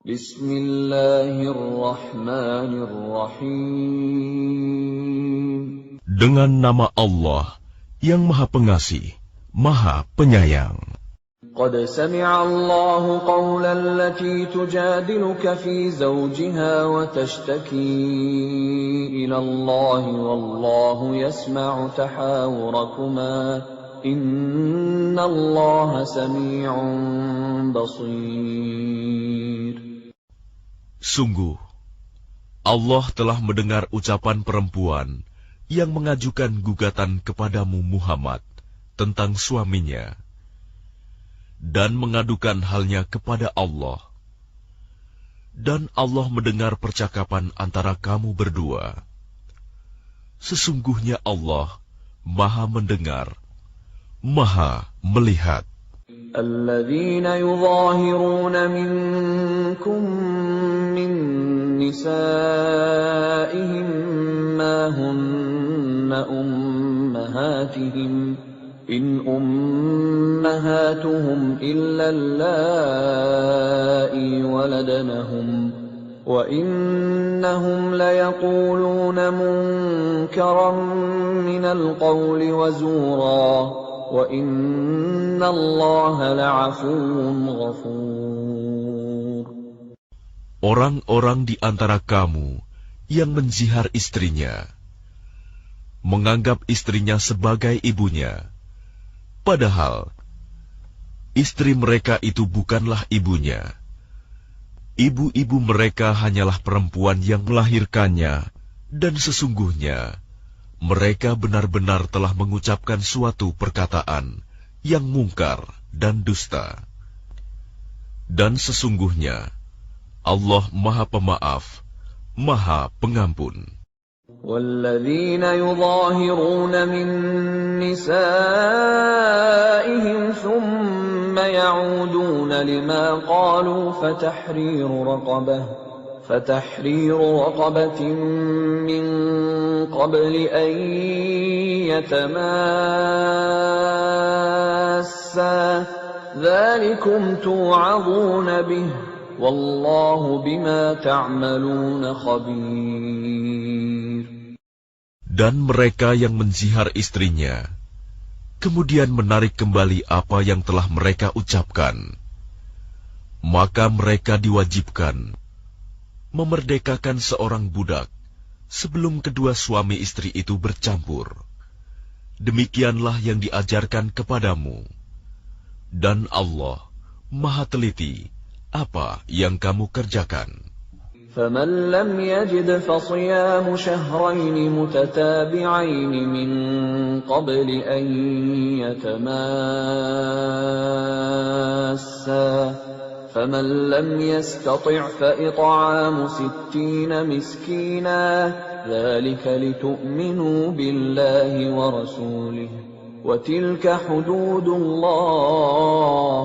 Bismillahirrahmanirrahim. Dengan nama Allah yang Maha Pengasih, Maha Penyayang. Qad sami'a Allahu qawla allati tujadiluka fi zawjiha wa tashtaki ila Allah wallahu yasma'u tahawurakuma inna Allah sami'un basir. Sungguh, Allah telah mendengar ucapan perempuan yang mengajukan gugatan kepadamu Muhammad tentang suaminya dan mengadukan halnya kepada Allah. Dan Allah mendengar percakapan antara kamu berdua. Sesungguhnya Allah Maha mendengar, Maha melihat. الذين يظاهرون منكم من نسائهم ما هن أمهاتهم إن أمهاتهم إلا اللائي ولدنهم وإنهم ليقولون منكرا من القول وزورا وَإِنَّ اللَّهَ لَعَفُوٌّ غَفُورٌ. Orang-orang di antara kamu yang menzihar istrinya, menganggap istrinya sebagai ibunya, padahal istri mereka itu bukanlah ibunya. Ibu-ibu mereka hanyalah perempuan yang melahirkannya, dan sesungguhnya mereka benar-benar telah mengucapkan suatu perkataan yang mungkar dan dusta. Dan sesungguhnya Allah Maha Pemaaf, Maha Pengampun. وَالَّذِينَ يُظَاهِرُونَ مِن نِّسَائِهِمْ ثُمَّ يَعُودُونَ لِمَا قَالُوا فَتَحْرِيرُ رَقَبَةٍ مِّن قَبْلِ أَن يَتَمَاسَّا ذَلِكُمْ تُوعَظُونَ بِهِ وَاللَّهُ بِمَا تَعْمَلُونَ خَبِيرٌ. Dan mereka yang menzihar istrinya, kemudian menarik kembali apa yang telah mereka ucapkan, maka mereka diwajibkan memerdekakan seorang budak sebelum kedua suami istri itu bercampur. Demikianlah yang diajarkan kepadamu. Dan Allah Maha teliti apa yang kamu kerjakan. فَمَنْ لَمْ يَجِدْ فَصِيَامُ شَهْرَيْنِ مُتَتَابِعَيْنِ مِنْ قَبْلِ أَنْ يَتَمَاسَّا فَمَنْ لَمْ يَسْتَطِعْ فَإِطْعَامُ 60 مِسْكِينًا ذَلِكَ لِتُؤْمِنُوا بِاللَّهِ وَرَسُولِهِ وَتِلْكَ حُدُودُ اللَّهِ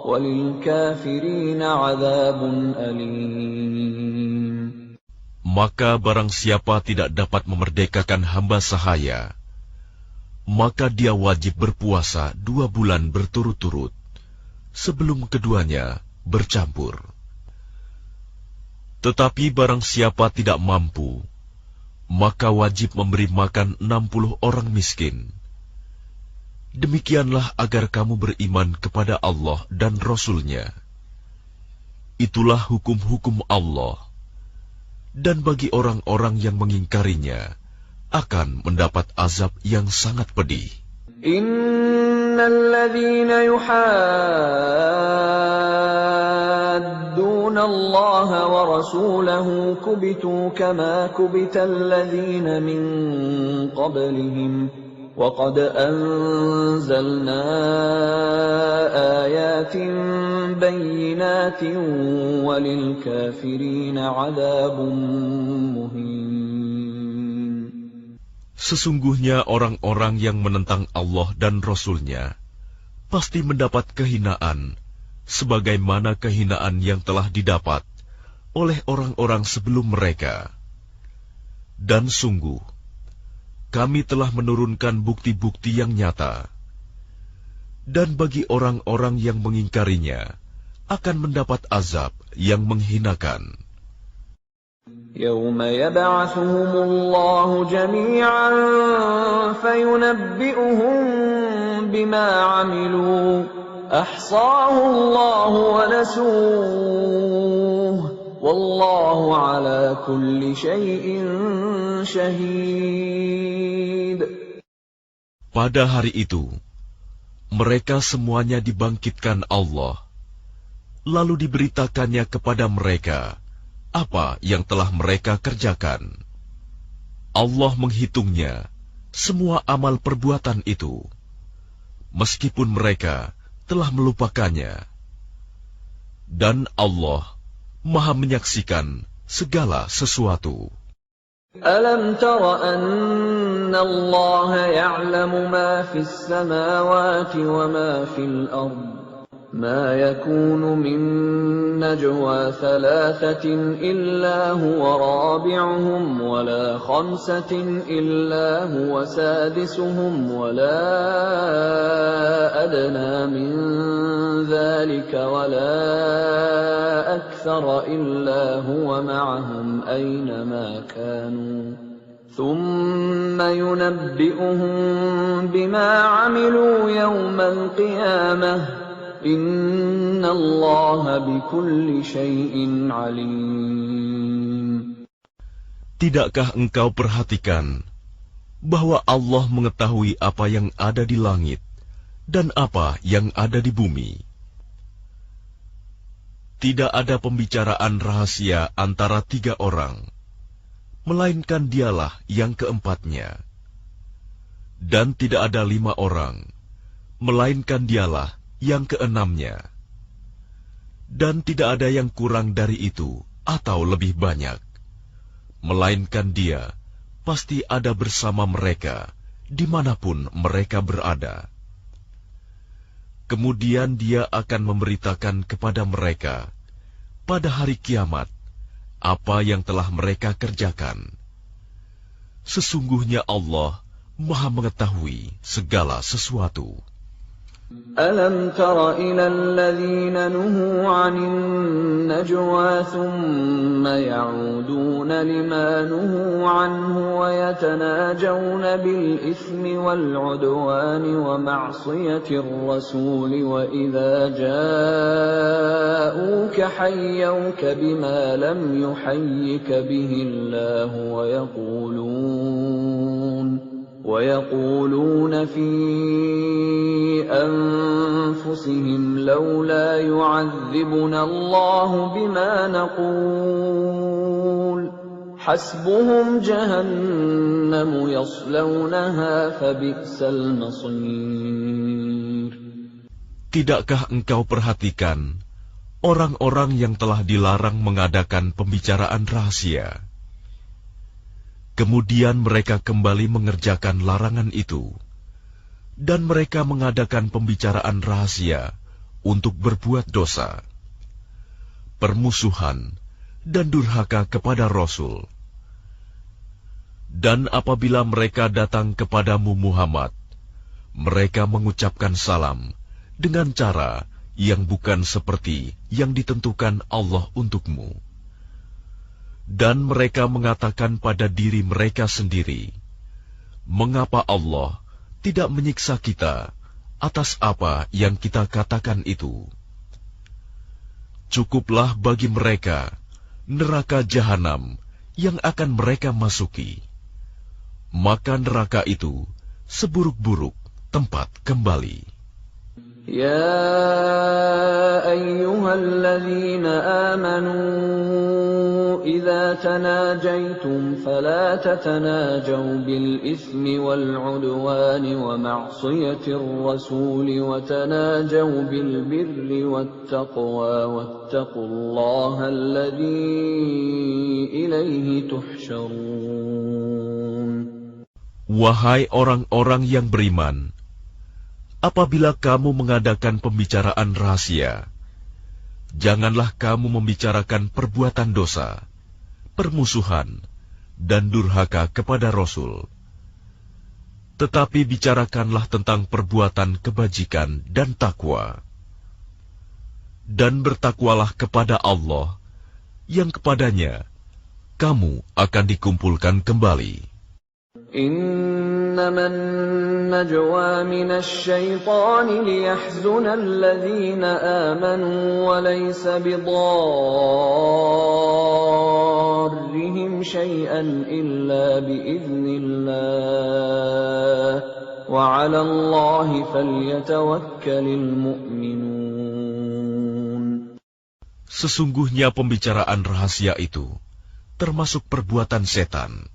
وَلِلْكَافِرِينَ عَذَابٌ أَلِيمٌ. Maka barang siapa tidak dapat memerdekakan hamba sahaya, maka dia wajib berpuasa 2 bulan berturut-turut sebelum keduanya bercampur. Tetapi barang siapa tidak mampu, maka wajib memberi makan 60 orang miskin. Demikianlah agar kamu beriman kepada Allah dan Rasul-Nya. Itulah hukum-hukum Allah. Dan bagi orang-orang yang mengingkarinya, akan mendapat azab yang sangat pedih. الذين يحادون الله ورسوله كبتوا كما كبت الذين من قبلهم وقد أنزلنا آيات بينات وللكافرين عذاب مهين. Sesungguhnya orang-orang yang menentang Allah dan Rasul-Nya pasti mendapat kehinaan, sebagaimana kehinaan yang telah didapat oleh orang-orang sebelum mereka. Dan sungguh, kami telah menurunkan bukti-bukti yang nyata. Dan bagi orang-orang yang mengingkarinya, akan mendapat azab yang menghinakan. يوم يبعثهم الله جميعا فينبئهم بما عملوا أحصاه الله ونسوه والله على كل شيء شهيد. Pada hari itu, mereka semuanya dibangkitkan Allah, lalu diberitakannya kepada mereka apa yang telah mereka kerjakan. Allah menghitungnya, semua amal perbuatan itu, meskipun mereka telah melupakannya. Dan Allah Maha menyaksikan segala sesuatu. ألم تر أن الله يعلم ما في السماوات وما في الأرض ما يكون من نجوى ثلاثة إلا هو رابعهم ولا خمسة إلا هو سادسهم ولا أدنى من ذلك ولا أكثر إلا هو معهم أينما كانوا ثم ينبئهم بما عملوا يوم القيامة إن الله بكل شيء عليم. Tidakkah engkau perhatikan bahwa Allah mengetahui apa yang ada di langit dan apa yang ada di bumi? Tidak ada pembicaraan rahasia antara tiga orang, melainkan dialah yang keempatnya. Dan tidak ada 5 orang, melainkan dialah yang keenamnya. Dan tidak ada yang kurang dari itu atau lebih banyak, melainkan Dia pasti ada bersama mereka dimanapun mereka berada. Kemudian Dia akan memberitakan kepada mereka pada hari kiamat apa yang telah mereka kerjakan. Sesungguhnya Allah Maha mengetahui segala sesuatu. ألم تر إلى الذين نهوا عن النجوى ثم يعودون لما نهوا عنه ويتناجون بالإثم والعدوان ومعصية الرسول وإذا جاءوك حيوك بما لم يحيك به الله ويقولون في أنفسهم لولا يعذبنا الله بما نقول حسبهم جهنم يصلونها فبئس المصير. Tidakkah engkau perhatikan orang-orang yang telah dilarang mengadakan pembicaraan rahasia? Kemudian mereka kembali mengerjakan larangan itu, dan mereka mengadakan pembicaraan rahasia untuk berbuat dosa, permusuhan, dan durhaka kepada Rasul. Dan apabila mereka datang kepadamu Muhammad, mereka mengucapkan salam dengan cara yang bukan seperti yang ditentukan Allah untukmu. Dan mereka mengatakan pada diri mereka sendiri, mengapa Allah tidak menyiksa kita atas apa yang kita katakan itu? Cukuplah bagi mereka neraka jahanam yang akan mereka masuki. Maka neraka itu seburuk-buruk tempat kembali. يا أيها الذين آمنوا إذا تناجيتم فلا تتناجوا بالإثم والعدوان ومعصية الرسول وتناجوا بالبر والتقوى واتقوا الله الذي إليه تحشرون. Wahai orang-orang yang beriman, apabila kamu mengadakan pembicaraan rahasia, janganlah kamu membicarakan perbuatan dosa, permusuhan, dan durhaka kepada Rasul. Tetapi bicarakanlah tentang perbuatan kebajikan dan takwa. Dan bertakwalah kepada Allah, yang kepadanya kamu akan dikumpulkan kembali. إنما النجوى من الشيطان ليحزن الذين آمنوا وليس بضارهم شيئا إلا بإذن الله وعلى الله فليتوكل المؤمنون. Sesungguhnya pembicaraan rahasia itu termasuk perbuatan setan,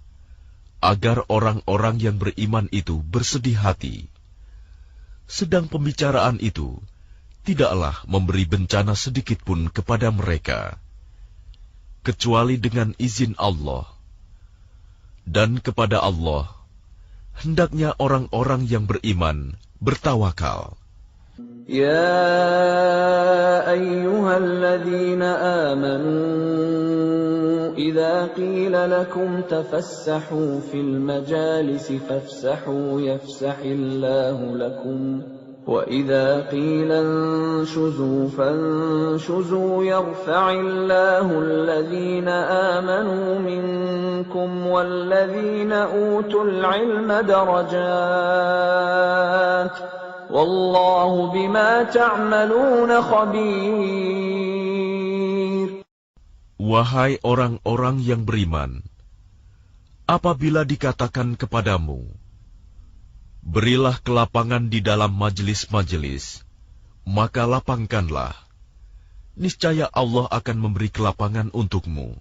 agar orang-orang yang beriman itu bersedih hati. Sedang pembicaraan itu tidaklah memberi bencana sedikitpun kepada mereka, kecuali dengan izin Allah. Dan kepada Allah, hendaknya orang-orang yang beriman bertawakal. يا أيها الذين آمنوا إذا قيل لكم تفسحوا في المجالس فافسحوا يفسح الله لكم وإذا قيل انشزوا فانشزوا يرفع الله الذين آمنوا منكم والذين أوتوا العلم درجات Wallahu bima ta'maluna khabir. Wahai orang-orang yang beriman, apabila dikatakan kepadamu, berilah kelapangan di dalam majelis-majelis, maka lapangkanlah. Niscaya Allah akan memberi kelapangan untukmu.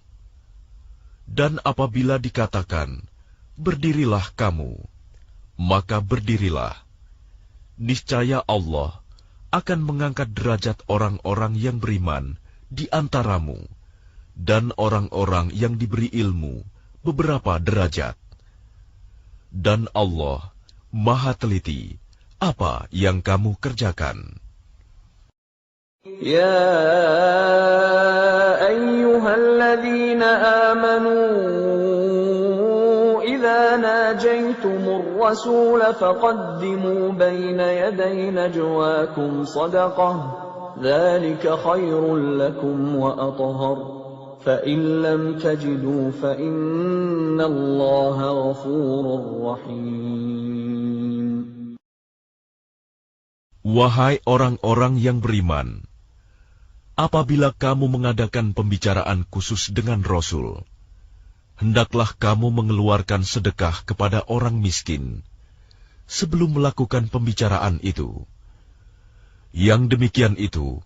Dan apabila dikatakan, berdirilah kamu, maka berdirilah. Niscaya Allah akan mengangkat derajat orang-orang yang beriman di antaramu dan orang-orang yang diberi ilmu beberapa derajat. Dan Allah Maha teliti apa yang kamu kerjakan. Ya ayyuhalladzina amanu إذا ناجيتم الرسول فقدموا بين يدي نجواكم صدقة ذلك خير لكم وأطهر فإن لم تجدوا فإن الله غفور رحيم. Wahai orang-orang yang beriman, apabila kamu mengadakan pembicaraan khusus dengan Rasul, hendaklah kamu mengeluarkan sedekah kepada orang miskin sebelum melakukan pembicaraan itu. Yang demikian itu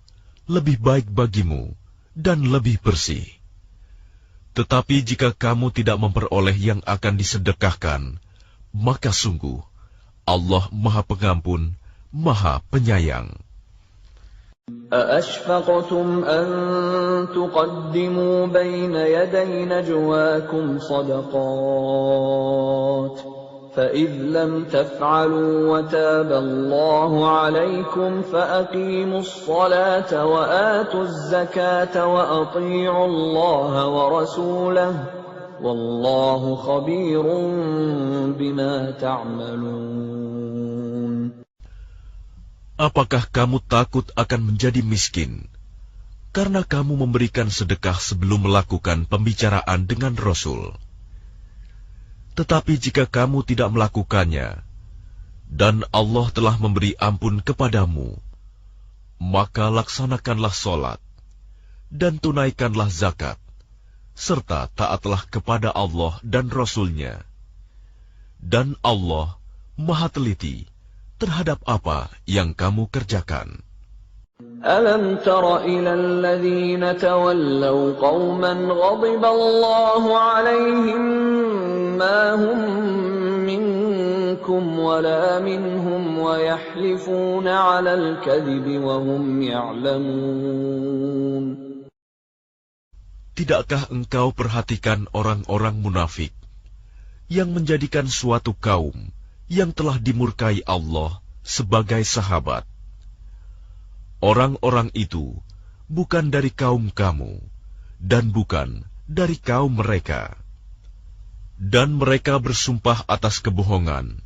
lebih baik bagimu dan lebih bersih. Tetapi jika kamu tidak memperoleh yang akan disedekahkan, maka sungguh Allah Maha Pengampun, Maha Penyayang. أأشفقتم أن تقدموا بين يدي نجواكم صدقات فإذ لم تفعلوا وتاب الله عليكم فأقيموا الصلاة وآتوا الزكاة وأطيعوا الله ورسوله والله خبير بما تعملون. Apakah kamu takut akan menjadi miskin karena kamu memberikan sedekah sebelum melakukan pembicaraan dengan Rasul? Tetapi jika kamu tidak melakukannya, dan Allah telah memberi ampun kepadamu, maka laksanakanlah sholat, dan tunaikanlah zakat, serta taatlah kepada Allah dan Rasul-Nya. Dan Allah Maha teliti terhadap apa yang kamu kerjakan. ألم تر إلى الذين تولوا قوما غضب الله عليهم ما هم منكم ولا منهم ويحلفون على الكذب وهم يعلمون. Tidakkah engkau perhatikan orang-orang munafik yang menjadikan suatu kaum yang telah dimurkai Allah sebagai sahabat? Orang-orang itu bukan dari kaum kamu, dan bukan dari kaum mereka. Dan mereka bersumpah atas kebohongan,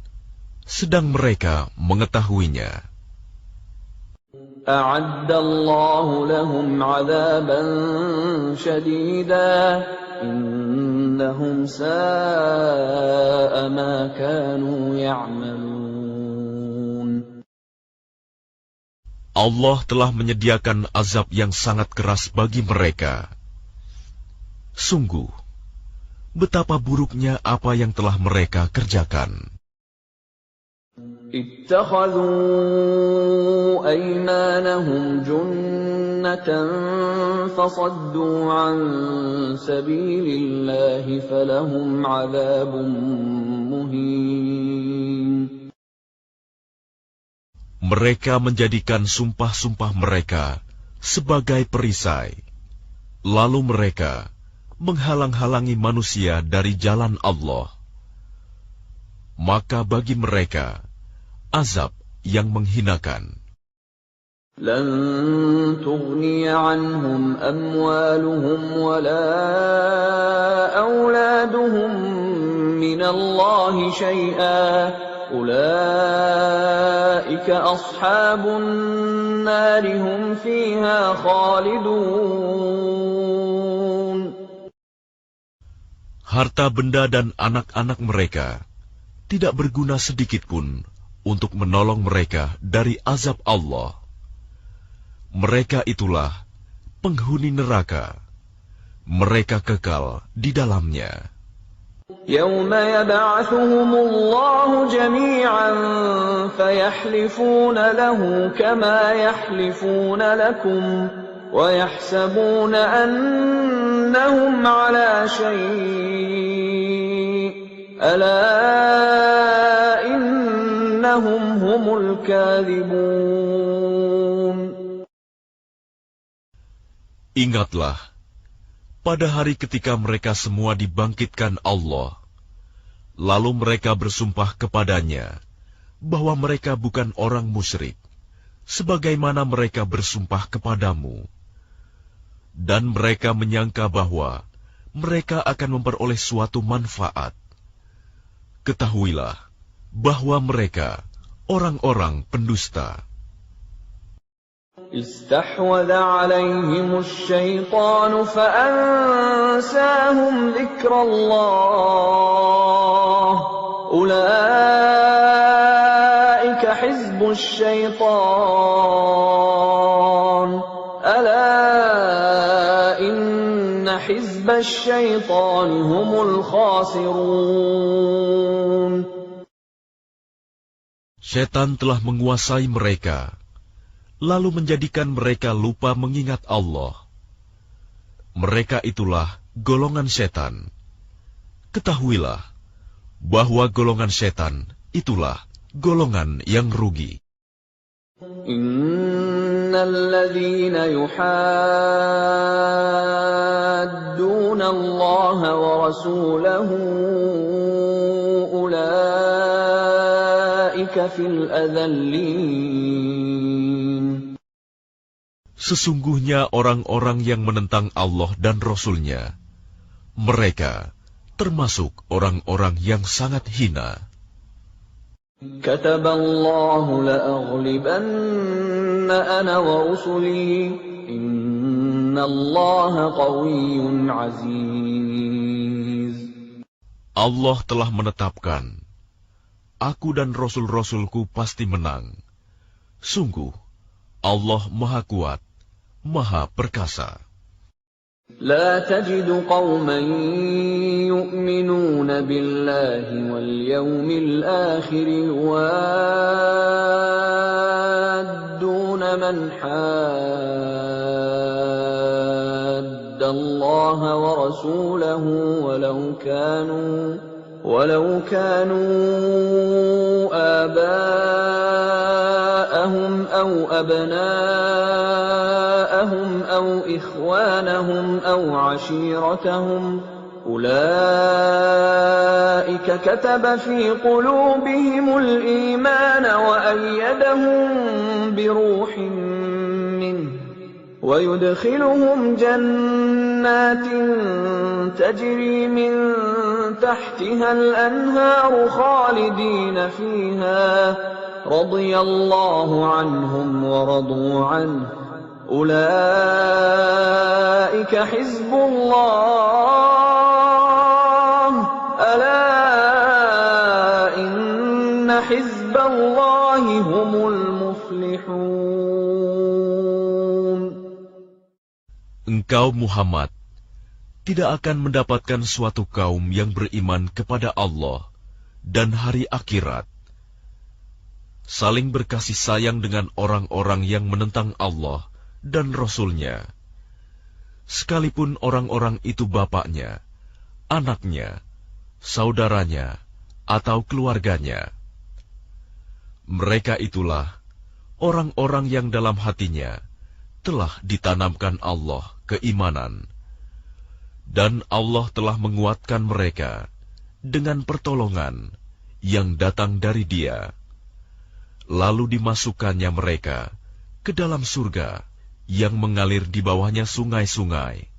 sedang mereka mengetahuinya. أعد الله لهم عذابا شديدا إنهم ساء ما كانوا يعملون. Allah telah menyediakan azab yang sangat keras bagi mereka. Sungguh, betapa buruknya apa yang telah mereka kerjakan. اتخذوا أيمانهم جنة فصدوا عن سبيل الله فلهم عذاب مهين. Mereka menjadikan sumpah-sumpah mereka sebagai perisai, lalu mereka menghalang-halangi manusia dari jalan Allah. Maka bagi mereka azab yang menghinakan. لن تغني عنهم أموالهم ولا أولادهم من الله شيئا أولئك أصحاب النار هم فيها خالدون. Harta benda dan anak-anak mereka tidak berguna sedikitpun untuk menolong mereka dari azab Allah. Mereka itulah penghuni neraka. Mereka kekal di dalamnya. يوم يبعثهم الله جميعا فيحلفون له كما يحلفون لكم ويحسبون أنهم على شيء ألا إنهم هم الكاذبون. Ingatlah, pada hari ketika mereka semua dibangkitkan Allah, lalu mereka bersumpah kepadanya bahwa mereka bukan orang musyrik, sebagaimana mereka bersumpah kepadamu. Dan mereka menyangka bahwa mereka akan memperoleh suatu manfaat. Ketahuilah bahwa mereka orang-orang pendusta. استحوذ عليهم الشيطان فأنساهم ذكر الله أولئك حزب الشيطان ألا إن حزب الشيطان هم الخاسرون. Setan telah menguasai mereka, lalu menjadikan mereka lupa mengingat Allah. Mereka itulah golongan setan. Ketahuilah bahwa golongan setan itulah golongan yang rugi. Innalladzina yuhadduna Allah wa rasulahu ulaika fil adallin. Sesungguhnya orang-orang yang menentang Allah dan Rasul-Nya, mereka termasuk orang-orang yang sangat hina. Kataballahu la'aghlibanna ana wa rusuli innallaha qawiyyun aziz. Allah telah menetapkan, aku dan Rasul-Rasulku pasti menang. Sungguh, Allah Maha Kuat, Maha Perkasa. لا تجد قوما يؤمنون بالله واليوم الآخر يوادون من حاد الله ورسوله ولو كانوا آباءهم أو أبناءهم أو إخوانهم أو عشيرتهم أولئك كتب في قلوبهم الإيمان وأيدهم بروح منه ويدخلهم جنات تجري من تحتها الأنهار خالدين فيها رضي الله عنهم ورضوا عنه أولئك حزب الله ألا إن حزب الله هم المفلحون. Engkau Muhammad tidak akan mendapatkan suatu kaum yang beriman kepada Allah dan hari akhirat, saling berkasih sayang dengan orang-orang yang menentang Allah dan Rasul-Nya, sekalipun orang-orang itu bapaknya, anaknya, saudaranya, atau keluarganya. Mereka itulah orang-orang yang dalam hatinya telah ditanamkan Allah keimanan, dan Allah telah menguatkan mereka dengan pertolongan yang datang dari Dia. Lalu dimasukkannya mereka ke dalam surga yang mengalir di bawahnya sungai-sungai.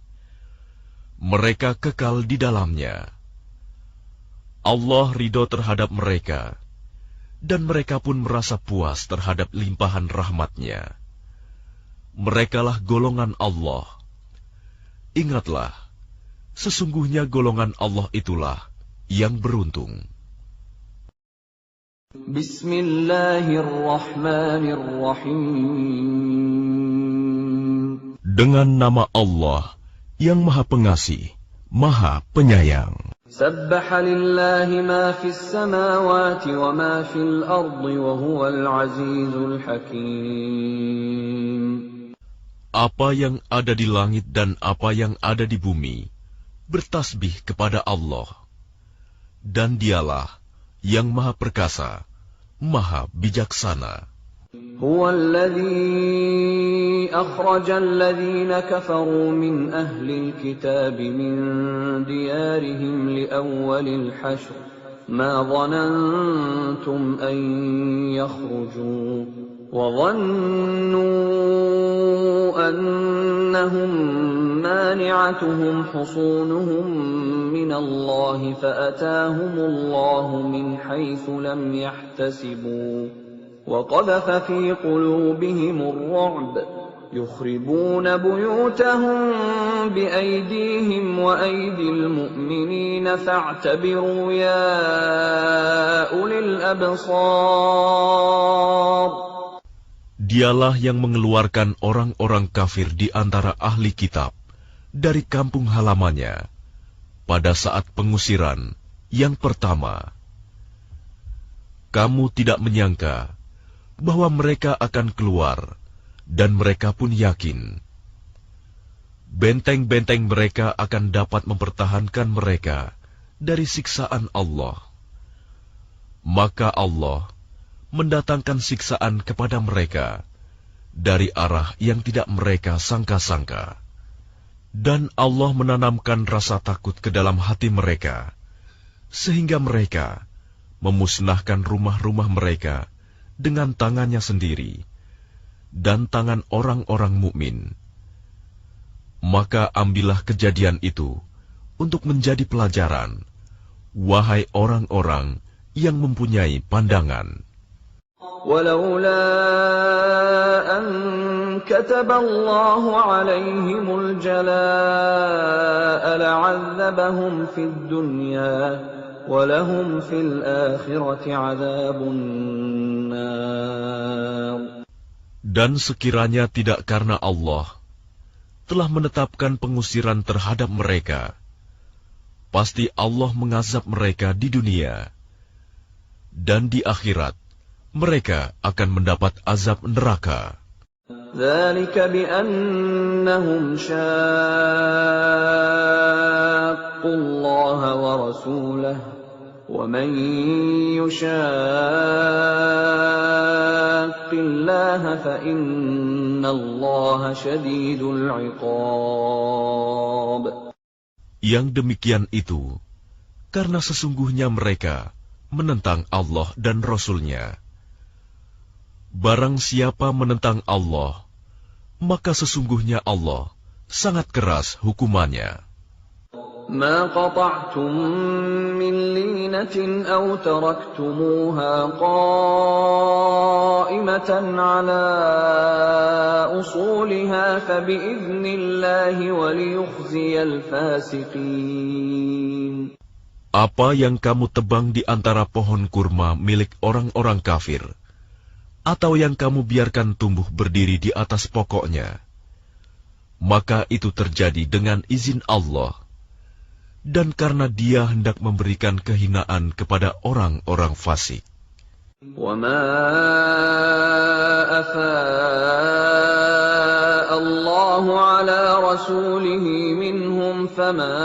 Mereka kekal di dalamnya. Allah ridho terhadap mereka, dan mereka pun merasa puas terhadap limpahan rahmat-Nya. Merekalah golongan Allah. Ingatlah, sesungguhnya golongan Allah itulah yang beruntung. Bismillahirrahmanirrahim. Dengan nama Allah yang Maha Pengasih, Maha Penyayang. Sabbaha lillahi ma fis samawati wa ma fil ardi wa huwal azizul hakim. Apa yang ada di langit dan apa yang ada di bumi bertasbih kepada Allah, dan Dialah yang Maha Perkasa, Maha Bijaksana. هو الذي أخرج الذين كفروا من أهل الكتاب من ديارهم لأول الحشر ما ظننتم أن يخرجوا وظنوا أنهم مانعتهم حصونهم من الله فأتاهم الله من حيث لم يحتسبوا وقذف في قلوبهم الرعب يخربون بيوتهم بأيديهم وأيدي المؤمنين فاعتبروا يا أولي الأبصار. Dialah yang mengeluarkan orang-orang kafir di antara ahli kitab dari kampung halamannya pada saat pengusiran yang pertama. Kamu tidak menyangka bahwa mereka akan keluar, dan mereka pun yakin. Benteng-benteng mereka akan dapat mempertahankan mereka dari siksaan Allah. Maka Allah mendatangkan siksaan kepada mereka dari arah yang tidak mereka sangka-sangka. Dan Allah menanamkan rasa takut ke dalam hati mereka, sehingga mereka memusnahkan rumah-rumah mereka dengan tangannya sendiri dan tangan orang-orang mukmin. Maka ambillah kejadian itu untuk menjadi pelajaran, wahai orang-orang yang mempunyai pandangan. ولولا أن كتب الله عليهم الجلاء لعذبهم في الدنيا ولهم في الآخرة عذاب النار. Dan sekiranya tidak karena Allah telah menetapkan pengusiran terhadap mereka, pasti Allah mengazab mereka di dunia, dan di akhirat mereka akan mendapat azab neraka. ذلك بأنهم شاقوا الله ورسوله ومن يشاق الله فإن الله شديد العقاب. Yang demikian itu karena sesungguhnya mereka menentang Allah dan Rasul-Nya. Barang siapa menentang Allah, maka sesungguhnya Allah sangat keras hukumannya. ما قطعتم من لينة أو تركتموها قائمة على أصولها فبإذن الله وليخزي الفاسقين. Apa yang kamu tebang di antara pohon kurma milik orang-orang kafir, atau yang kamu biarkan tumbuh berdiri di atas pokoknya, maka itu terjadi dengan izin Allah, dan karena Dia hendak memberikan kehinaan kepada orang-orang fasik. وَمَا أَفَاءَ اللَّهُ عَلَى رَسُولِهِ مِنْهُمْ فَمَا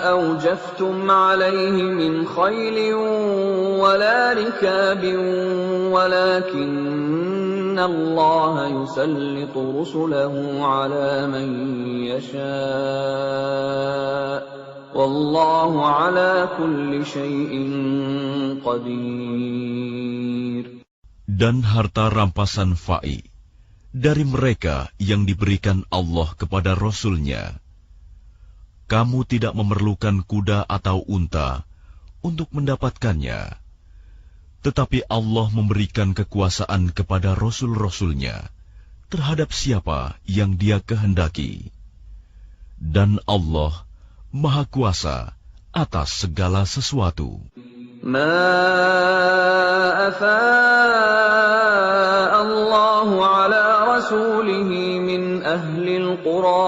أَوْجَفْتُمْ عَلَيْهِ مِنْ خَيْلٍ وَلَا رِكَابٍ وَلَكِنَّ اللَّهَ يُسَلِّطُ رُسُلَهُ عَلَى مَن يَشَاءُ وَاللَّهُ عَلَى كُلِّ شَيْءٍ قَدِيرٌ. Dan harta rampasan fa'i dari mereka yang diberikan Allah kepada Rasul-Nya, kamu tidak memerlukan kuda atau unta untuk mendapatkannya, tetapi Allah memberikan kekuasaan kepada Rasul-Rasul-Nya terhadap siapa yang Dia kehendaki. Dan Allah Maha Kuasa atas segala sesuatu. ما أفاء الله على رسوله من أهل القرى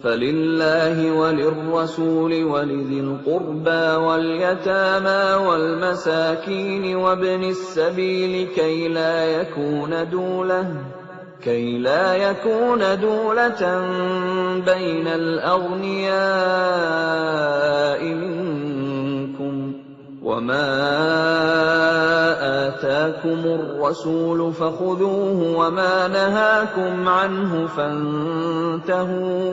فلله وللرسول ولذي القربى واليتامى والمساكين وابن السبيل كي لا يكون دولة بين الأغنياء منكم وما آتاكم الرسول فخذوه وما نهاكم عنه فانتهوا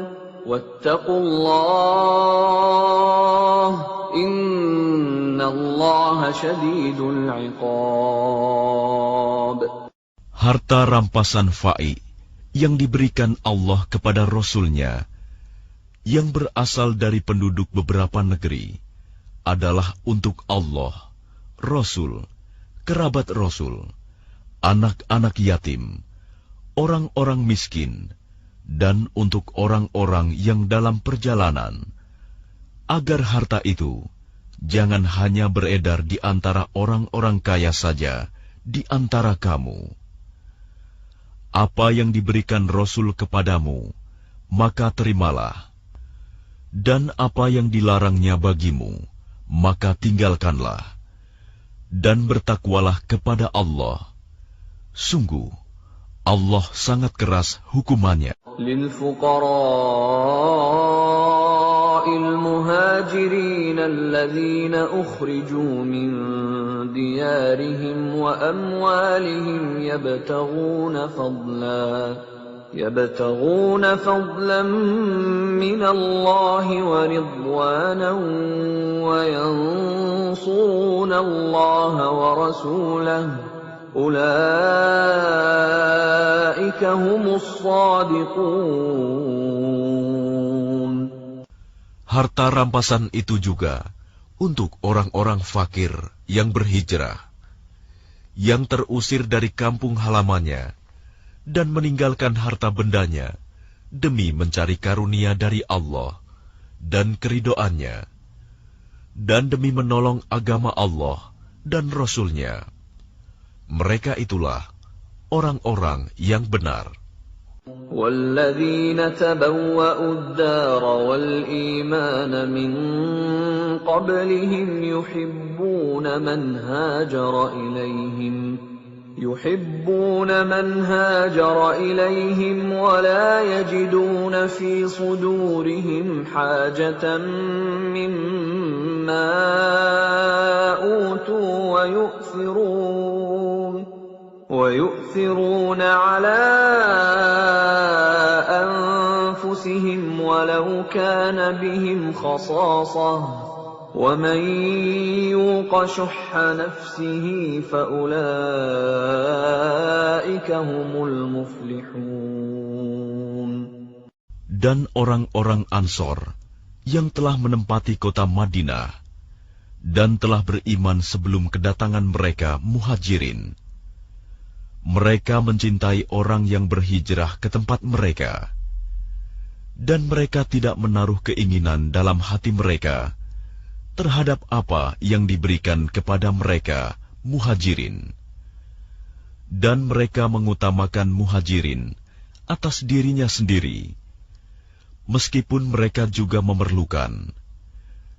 واتقوا الله إن الله شديد العقاب. Harta rampasan fa'i yang diberikan Allah kepada Rasul-Nya yang berasal dari penduduk beberapa negeri adalah untuk Allah, Rasul, kerabat Rasul, anak-anak yatim, orang-orang miskin, dan untuk orang-orang yang dalam perjalanan, agar harta itu jangan hanya beredar di antara orang-orang kaya saja di antara kamu. Apa yang diberikan Rasul kepadamu, maka terimalah. Dan apa yang dilarangnya bagimu, maka tinggalkanlah. Dan bertakwalah kepada Allah. Sungguh, Allah sangat keras hukumannya. المهاجرين الذين أخرجوا من ديارهم وأموالهم يبتغون فضلا من الله ورضوانا وينصرون الله ورسوله أولئك هم الصادقون. Harta rampasan itu juga untuk orang-orang fakir yang berhijrah, yang terusir dari kampung halamannya, dan meninggalkan harta bendanya demi mencari karunia dari Allah dan keridoannya, dan demi menolong agama Allah dan Rasul-Nya. Mereka itulah orang-orang yang benar. وَالَّذِينَ تَبَوَّأُوا الدَّارَ وَالْإِيمَانَ مِنْ قَبْلِهِمْ يُحِبُّونَ مَنْ هَاجَرَ إِلَيْهِمْ وَلَا يَجِدُونَ فِي صُدُورِهِمْ حَاجَةً مِّمَّا أُوتُوا وَيُؤْثِرُونَ عَلَى أَنفُسِهِمْ وَلَوْ كَانَ بِهِمْ خَصَاصَةٌ وَمَنْ يُوقَ شُحَّ نَفْسِهِ فَأُولَئِكَ هُمُ الْمُفْلِحُونَ. Dan orang-orang Ansor yang telah menempati kota Madinah dan telah beriman sebelum kedatangan mereka Muhajirin, mereka mencintai orang yang berhijrah ke tempat mereka, dan mereka tidak menaruh keinginan dalam hati mereka terhadap apa yang diberikan kepada mereka Muhajirin. Dan mereka mengutamakan Muhajirin atas dirinya sendiri, meskipun mereka juga memerlukan.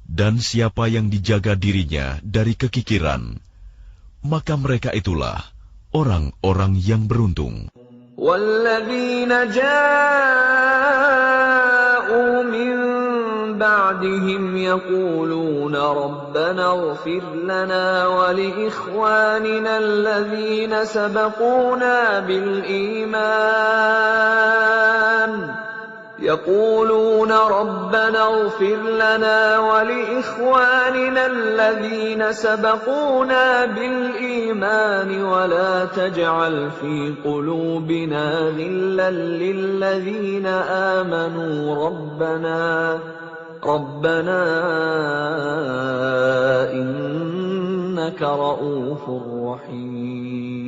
Dan siapa yang dijaga dirinya dari kekikiran, maka mereka itulah orang-orang yang beruntung. وَالَّذِينَ جَاءُوا مِن بَعْدِهِمْ يَقُولُونَ رَبَّنَا اغْفِرْ لَنَا وَلِإِخْوَانِنَا الَّذِينَ سَبَقُونَا بِالْإِيمَانِ وَلَا تَجْعَلْ فِي قُلُوبِنَا غِلًّا لِّلَّذِينَ آمَنُوا رَبَّنَا إِنَّكَ رَءُوفٌ رَّحِيمٌ.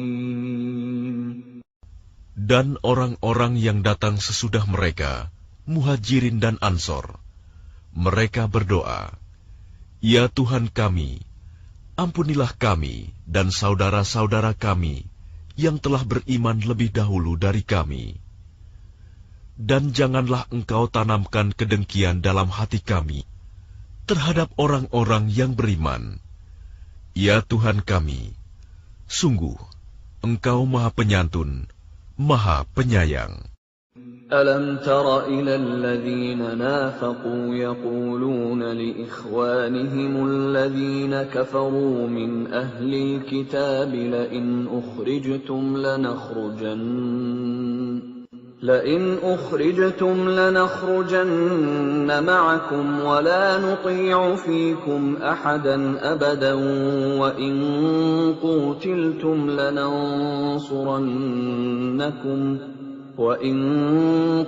Dan orang-orang yang datang sesudah mereka, Muhajirin dan Ansor, mereka berdoa, "Ya Tuhan kami, ampunilah kami dan saudara-saudara kami yang telah beriman lebih dahulu dari kami. Dan janganlah Engkau tanamkan kedengkian dalam hati kami terhadap orang-orang yang beriman. Ya Tuhan kami, sungguh Engkau Maha Penyantun, Maha Penyayang." أَلَمْ تَرَ إِلَى الَّذِينَ نَافَقُوا يَقُولُونَ لِإِخْوَانِهِمُ الَّذِينَ كَفَرُوا مِنْ أَهْلِ الْكِتَابِ لَئِنْ أُخْرِجْتُمْ لَنَخْرُجَنَّ مَعَكُمْ وَلَا نُطِيعُ فِيكُمْ أَحَدًا أَبَدًا وَإِنْ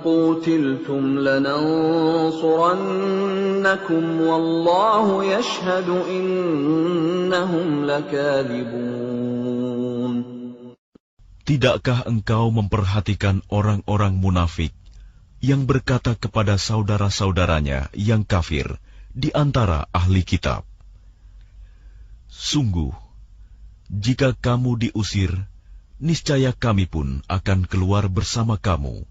قُوتِلْتُمْ لَنَنصُرَنَّكُمْ وَاللَّهُ يَشْهَدُ إِنَّهُمْ لَكَاذِبُونَ. Tidakkah engkau memperhatikan orang-orang munafik yang berkata kepada saudara-saudaranya yang kafir di antara ahli kitab, "Sungguh, jika kamu diusir, niscaya kami pun akan keluar bersama kamu,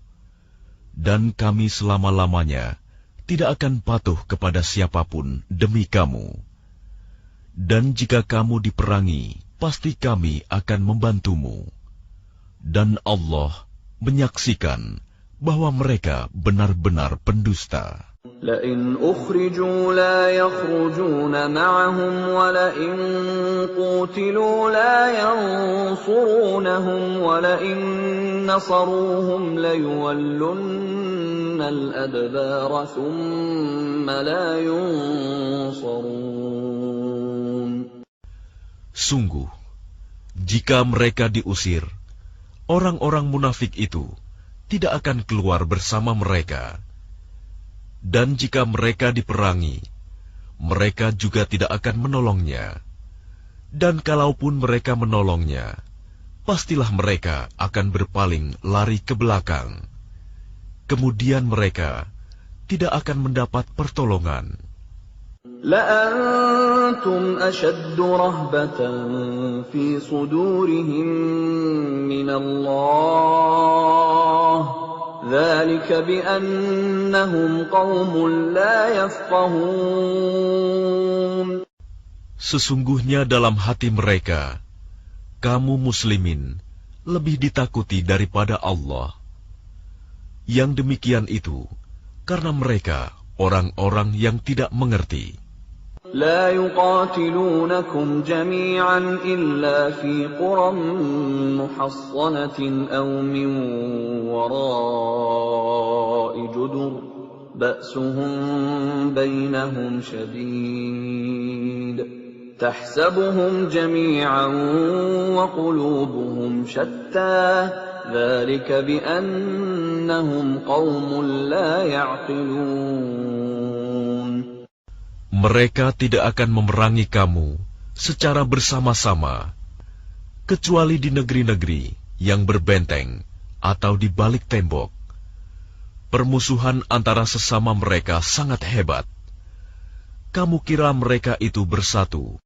dan kami selama-lamanya tidak akan patuh kepada siapapun demi kamu. Dan jika kamu diperangi, pasti kami akan membantumu. Dan Allah menyaksikan bahwa mereka benar-benar pendusta." لَئِنْ أُخْرِجُوا لَا يَخْرُجُونَ مَعَهُمْ وَلَئِنْ قُوتِلُوا لَا يَنصُرُونَهُمْ وَلَئِنْ نَصَرُوهُمْ لَيُوَلُّنَّ الْأَدْبَارَ ثُمَّ لَا يُنصَرُونَ. Sungguh, jika mereka diusir, orang-orang munafik itu tidak akan keluar bersama mereka. Dan jika mereka diperangi, mereka juga tidak akan menolongnya. Dan kalaupun mereka menolongnya, pastilah mereka akan berpaling lari ke belakang. Kemudian mereka tidak akan mendapat pertolongan. لَأَنْتُمْ أَشَدُّ رَهْبَةً فِي صُدُورِهِمْ مِنَ اللَّهِ ذَلِكَ بِأَنَّهُمْ قَوْمٌ لَا يَفْقَهُونَ. Sesungguhnya dalam hati mereka, kamu muslimin lebih ditakuti daripada Allah. Yang demikian itu karena mereka orang-orang yang tidak mengerti. لا يقاتلونكم جميعا إلا في قرى محصنة أو من وراء جدر بأسهم بينهم شديد تحسبهم جميعا وقلوبهم شتى ذلك بأنهم قوم لا يعقلون. Mereka tidak akan memerangi kamu secara bersama-sama, kecuali di negeri-negeri yang berbenteng atau di balik tembok. Permusuhan antara sesama mereka sangat hebat. Kamu kira mereka itu bersatu,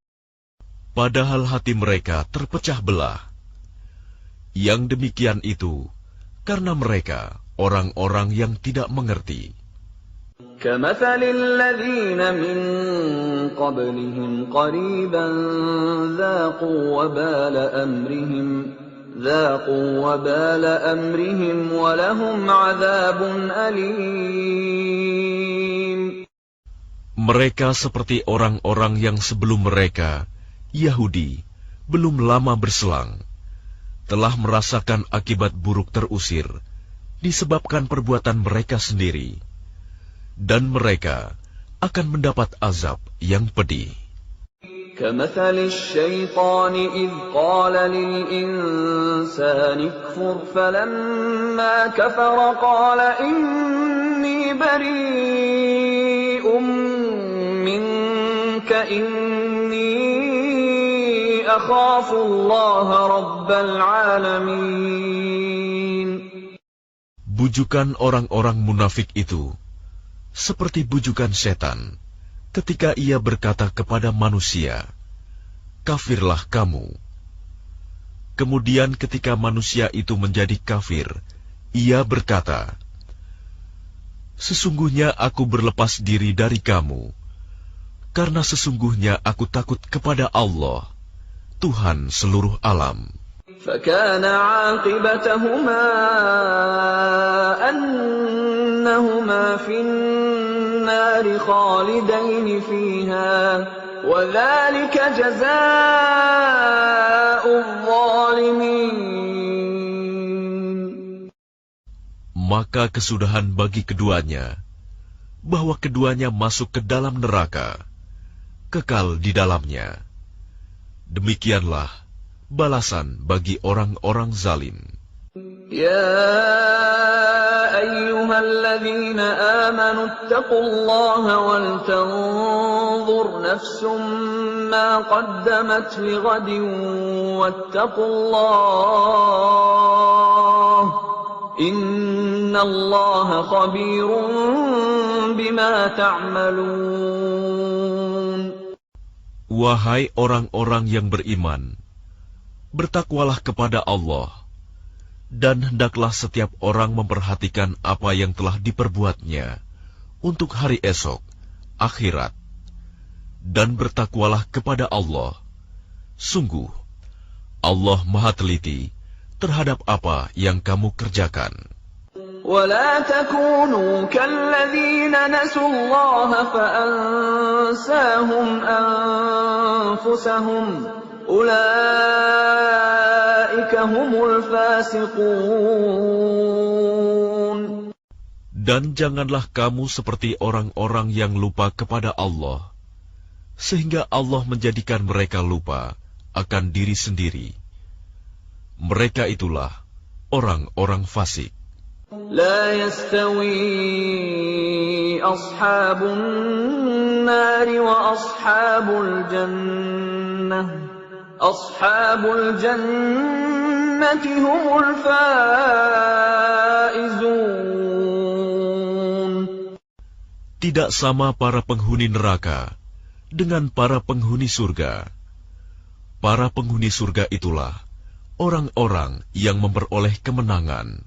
padahal hati mereka terpecah belah. Yang demikian itu karena mereka orang-orang yang tidak mengerti. كمثل الذين من قبلهم قريبا ذاقوا وبال أمرهم ولهم عذاب أليم. Mereka seperti orang-orang yang sebelum mereka, Yahudi, belum lama berselang, telah merasakan akibat buruk terusir disebabkan perbuatan mereka sendiri. Dan mereka akan mendapat azab yang pedih. كمثل الشيطان إذ قال للإنسان اكفر فلما كفر قال إني بريء منك إني أخاف الله رب العالمين. Bujukan orang-orang munafik itu seperti bujukan setan ketika ia berkata kepada manusia, "Kafirlah kamu." Kemudian ketika manusia itu menjadi kafir, ia berkata, "Sesungguhnya aku berlepas diri dari kamu, karena sesungguhnya aku takut kepada Allah, Tuhan seluruh alam." فكان عاقبتهما أنهما في النار خالدين فيها وذلك جزاء الظالمين. Maka kesudahan bagi keduanya, bahwa keduanya masuk ke dalam neraka, kekal di dalamnya. Demikianlah balasan bagi orang-orang zalim. يا أيها الذين آمنوا اتقوا الله ولتنظر نفس ما قدمت لغد واتقوا الله إن الله خبير بما تعملون. Wahai orang-orang yang beriman, bertakwalah kepada Allah, dan hendaklah setiap orang memperhatikan apa yang telah diperbuatnya untuk hari esok, akhirat. Dan bertakwalah kepada Allah. Sungguh, Allah Maha Teliti terhadap apa yang kamu kerjakan. ولا تكونوا كالذين نسوا الله فأنساهم أنفسهم أولئك هم الفاسقون. Dan janganlah kamu seperti orang-orang yang lupa kepada Allah, sehingga Allah menjadikan mereka lupa akan diri sendiri. Mereka itulah orang-orang fasik. لا يستوي أصحاب النار وأصحاب الجنة أصحاب الجنة هم الفائزون. Tidak sama para penghuni neraka dengan para penghuni surga. Para penghuni surga itulah orang-orang yang memperoleh kemenangan.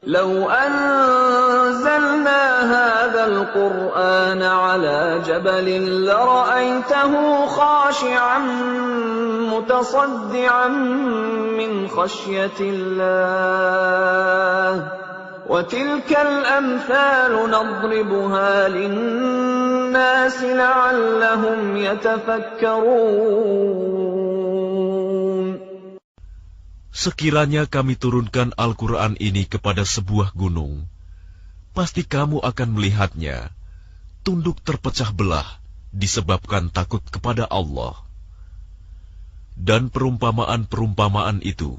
لو أنزلنا هذا القرآن على جبل لرأيته خاشعا متصدعا من خشية الله وتلك الأمثال نضربها للناس لعلهم يتفكرون. Sekiranya kami turunkan Al-Quran ini kepada sebuah gunung, pasti kamu akan melihatnya tunduk terpecah belah disebabkan takut kepada Allah. Dan perumpamaan-perumpamaan itu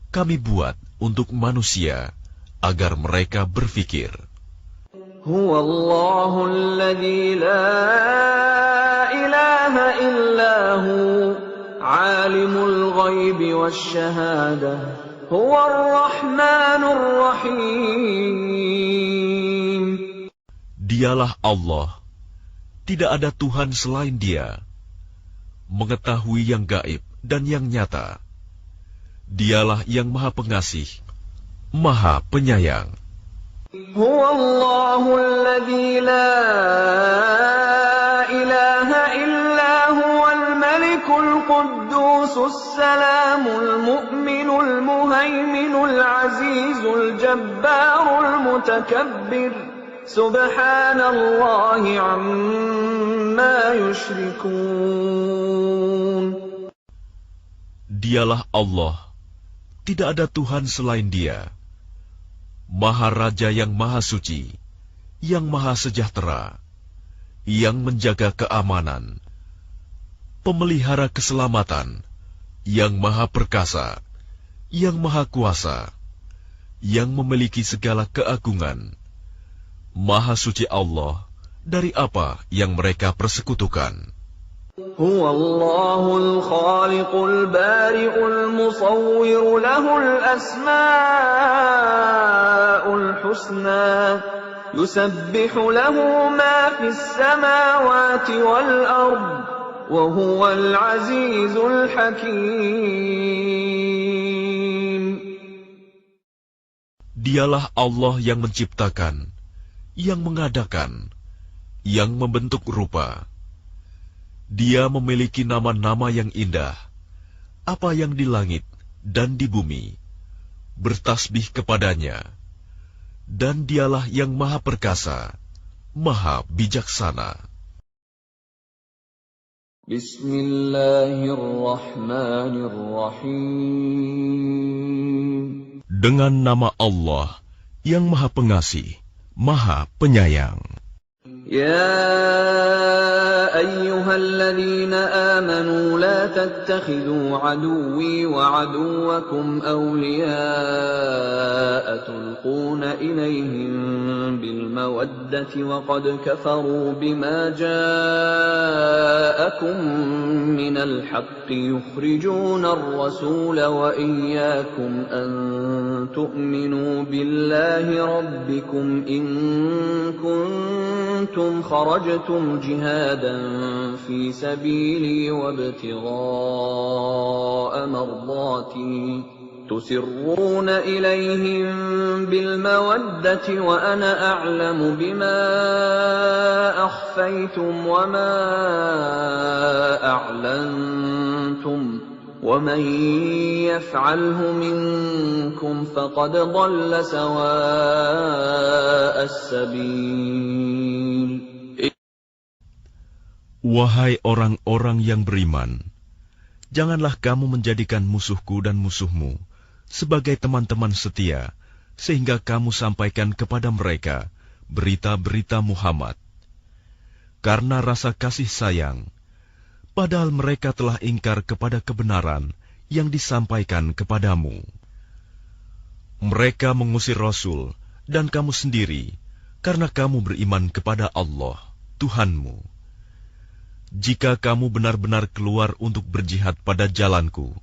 kami buat untuk manusia agar mereka berfikir. Huwallahu alladzi la ilaha illahu alimul ghaibi wasyahadah huwar rahmanur rahim. Dialah Allah, tidak ada Tuhan selain Dia, mengetahui yang gaib dan yang nyata. Dialah yang Maha Pengasih, Maha Penyayang. Huwallahu alladzi la ilaha illa huwal malikul quddusus salamul mu'minul muhaiminul azizul jabbarul mutakabbir. Subhanallahi amma yushrikun. Dialah Allah, tidak ada Tuhan selain Dia, Maha Raja yang Maha Suci, yang Maha Sejahtera, yang menjaga keamanan, pemelihara keselamatan, yang Maha Perkasa, yang Maha Kuasa, yang memiliki segala keagungan. Maha Suci Allah dari apa yang mereka persekutukan. Huwallahul khaliqul bari'ul musawwir lahul asma'ul husna yusabbihu lahu ma fis samawati wal ard wa huwal azizul hakim. Dialah Allah yang menciptakan, yang mengadakan, yang membentuk rupa. Dia memiliki nama-nama yang indah. Apa yang di langit dan di bumi bertasbih kepadanya. Dan Dialah yang Maha Perkasa, Maha Bijaksana. Bismillahirrahmanirrahim. Dengan nama Allah yang Maha Pengasih, Maha Penyayang. يا أيها الذين آمنوا لا تتخذوا عدوي وعدوكم أولياء تلقون إليهم بالمودة وقد كفروا بما جاءكم من الحق يخرجون الرسول وإياكم أن تؤمنوا بالله ربكم إن كنتم خرجتم جهادا في سبيلي وابتغاء مرضاتي تسرون إليهم بالمودة وأنا أعلم بما أخفيتم وما أعلنتم ومن يفعله منكم فقد ضل سواء السبيل. Wahai orang-orang yang beriman, janganlah kamu menjadikan musuhku dan musuhmu sebagai teman-teman setia, sehingga kamu sampaikan kepada mereka berita-berita Muhammad. Karena rasa kasih sayang, padahal mereka telah ingkar kepada kebenaran yang disampaikan kepadamu. Mereka mengusir Rasul dan kamu sendiri, karena kamu beriman kepada Allah, Tuhanmu. Jika kamu benar-benar keluar untuk berjihad pada jalanku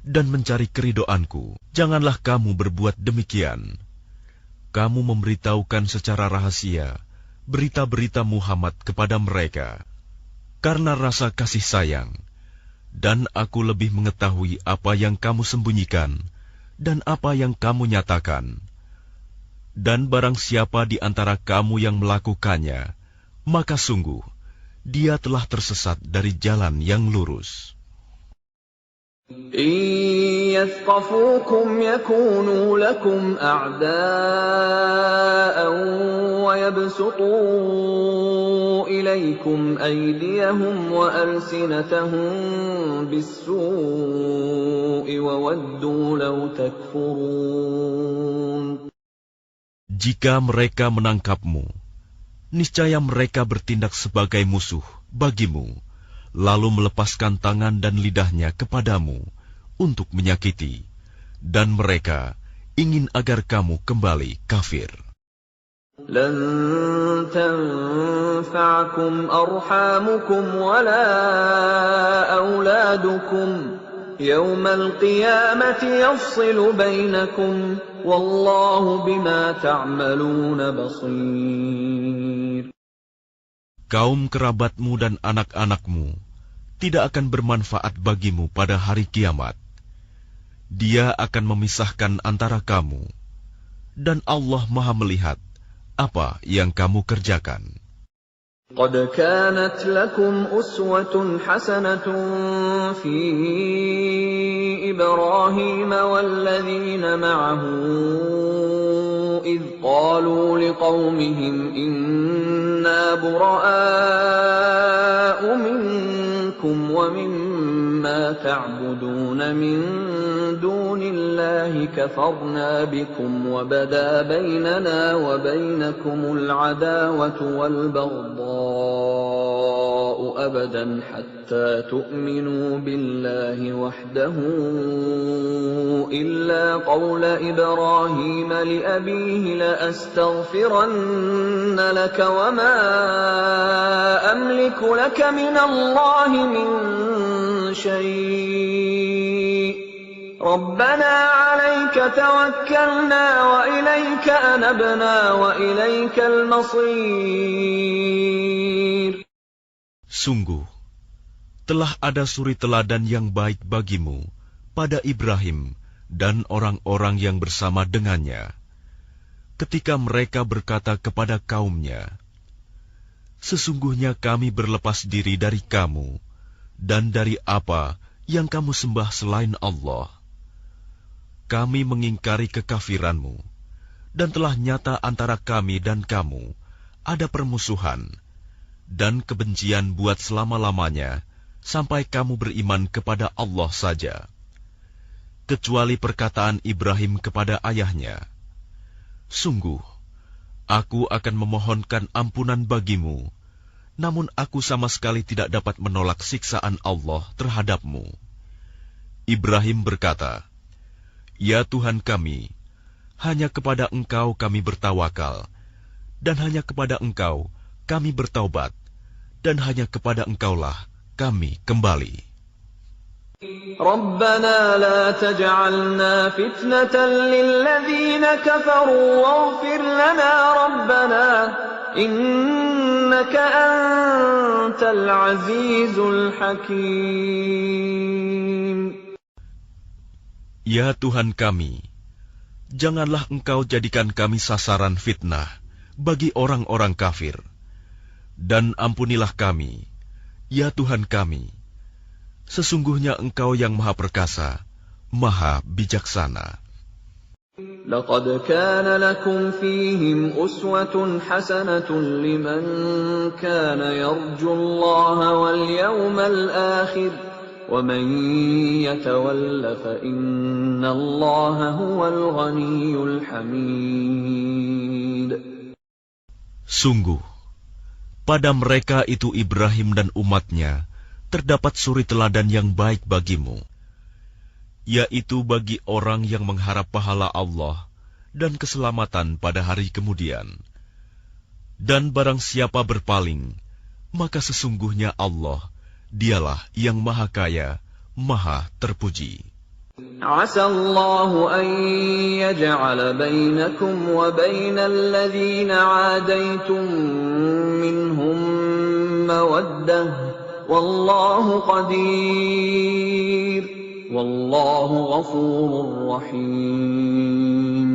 dan mencari keridoanku, janganlah kamu berbuat demikian. Kamu memberitahukan secara rahasia berita-berita Muhammad kepada mereka, karena rasa kasih sayang, dan aku lebih mengetahui apa yang kamu sembunyikan dan apa yang kamu nyatakan. Dan barang siapa di antara kamu yang melakukannya, maka sungguh dia telah tersesat dari jalan yang lurus. إن يثقفوكم يكونوا لكم أعداء ويبسطوا إليكم أيديهم وألسنتهم بالسوء وودوا لو تكفرون. Jika mereka menangkapmu, niscaya mereka bertindak sebagai musuh bagimu, lalu melepaskan tangan dan lidahnya kepadamu untuk menyakiti, dan mereka ingin agar kamu kembali kafir. لن تنفعكم أرحامكم ولا أولادكم يوم القيامة يفصل بينكم والله بما تعملون بصير. Kaum kerabatmu dan anak-anakmu tidak akan bermanfaat bagimu pada hari kiamat. Dia akan memisahkan antara kamu, dan Allah Maha melihat apa yang kamu kerjakan. قد كانت لكم أسوة حسنة في إبراهيم والذين معه إذ قالوا لقومهم إنا براء منكم ومما تعبدون من دون الله كفرنا بكم وبدا بيننا وبينكم العداوة والبغضاء أبدا حتى تؤمنوا بالله وحده إلا قول إبراهيم لأبيه لأستغفرن لك وما أملك لك من الله من شيء ربنا عليك توكلنا وإليك أنبنا وإليك المصير. Sungguh, telah ada suri teladan yang baik bagimu pada Ibrahim dan orang-orang yang bersama dengannya, ketika mereka berkata kepada kaumnya, sesungguhnya kami berlepas diri dari kamu dan dari apa yang kamu sembah selain Allah. Kami mengingkari kekafiranmu, dan telah nyata antara kami dan kamu ada permusuhan dan kebencian buat selama-lamanya sampai kamu beriman kepada Allah saja. Kecuali perkataan Ibrahim kepada ayahnya, sungguh, aku akan memohonkan ampunan bagimu, namun aku sama sekali tidak dapat menolak siksaan Allah terhadapmu. Ibrahim berkata, ya Tuhan kami, hanya kepada Engkau kami bertawakal, dan hanya kepada Engkau kami bertaubat, dan hanya kepada Engkaulah kami kembali. ربنا لا تجعلنا فتنة للذين كفروا واغفر لنا ربنا إنك أنت العزيز الحكيم. Ya Tuhan kami, janganlah Engkau jadikan kami sasaran fitnah bagi orang-orang kafir, dan ampunilah kami, ya Tuhan kami. Sesungguhnya Engkau yang Maha Perkasa, Maha Bijaksana. لقد كان لكم فيهم أسوة حسنة لمن كان يرجو الله واليوم الآخر ومن يتول فإن الله هو الغني الحميد. Sungguh, pada mereka itu Ibrahim dan umatnya terdapat suri teladan yang baik bagimu, yaitu bagi orang yang mengharap pahala Allah dan keselamatan pada hari kemudian. Dan barang siapa berpaling, maka sesungguhnya Allah, dialah yang Maha Kaya, Maha Terpuji. عسى الله أن يجعل بينكم وبين الذين عاديتم منهم مودة والله قدير والله غفور رحيم.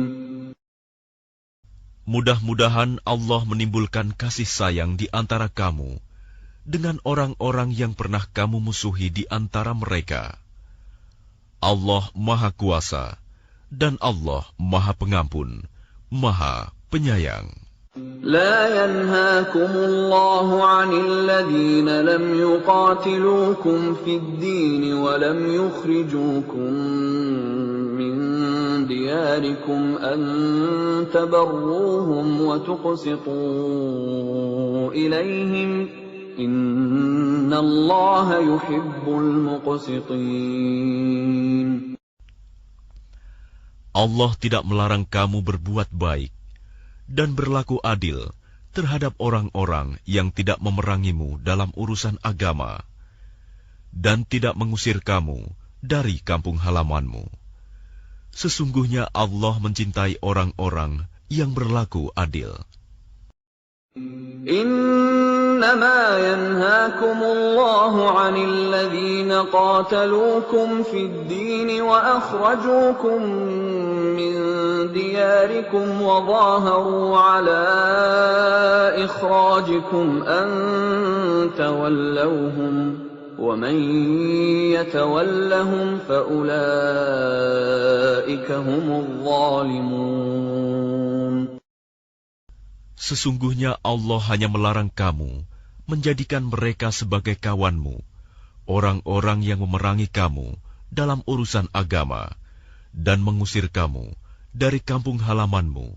Mudah-mudahan Allah menimbulkan kasih sayang di antara kamu dengan orang-orang yang pernah kamu musuhi di antara mereka. Allah Maha Kuasa, dan Allah Maha Pengampun, Maha Penyayang. لا ينهاكم الله عن الذين لم يقاتلوكم في الدين ولم يخرجوكم من دياركم أن تبروهم وتقسطوا إليهم إن الله يحب المقسطين. Allah tidak melarang kamu berbuat baik dan berlaku adil terhadap orang-orang yang tidak memerangimu dalam urusan agama dan tidak mengusir kamu dari kampung halamanmu. Sesungguhnya Allah mencintai orang-orang yang berlaku adil. إنما ينهاكم الله عن الذين قاتلوكم في الدين وأخرجوكم من دياركم وظاهروا على إخراجكم أن تولوهم ومن يتولهم فأولئك هم الظالمون. Sesungguhnya Allah hanya melarang kamu menjadikan mereka sebagai kawanmu, orang-orang yang memerangi kamu dalam urusan agama, dan mengusir kamu dari kampung halamanmu,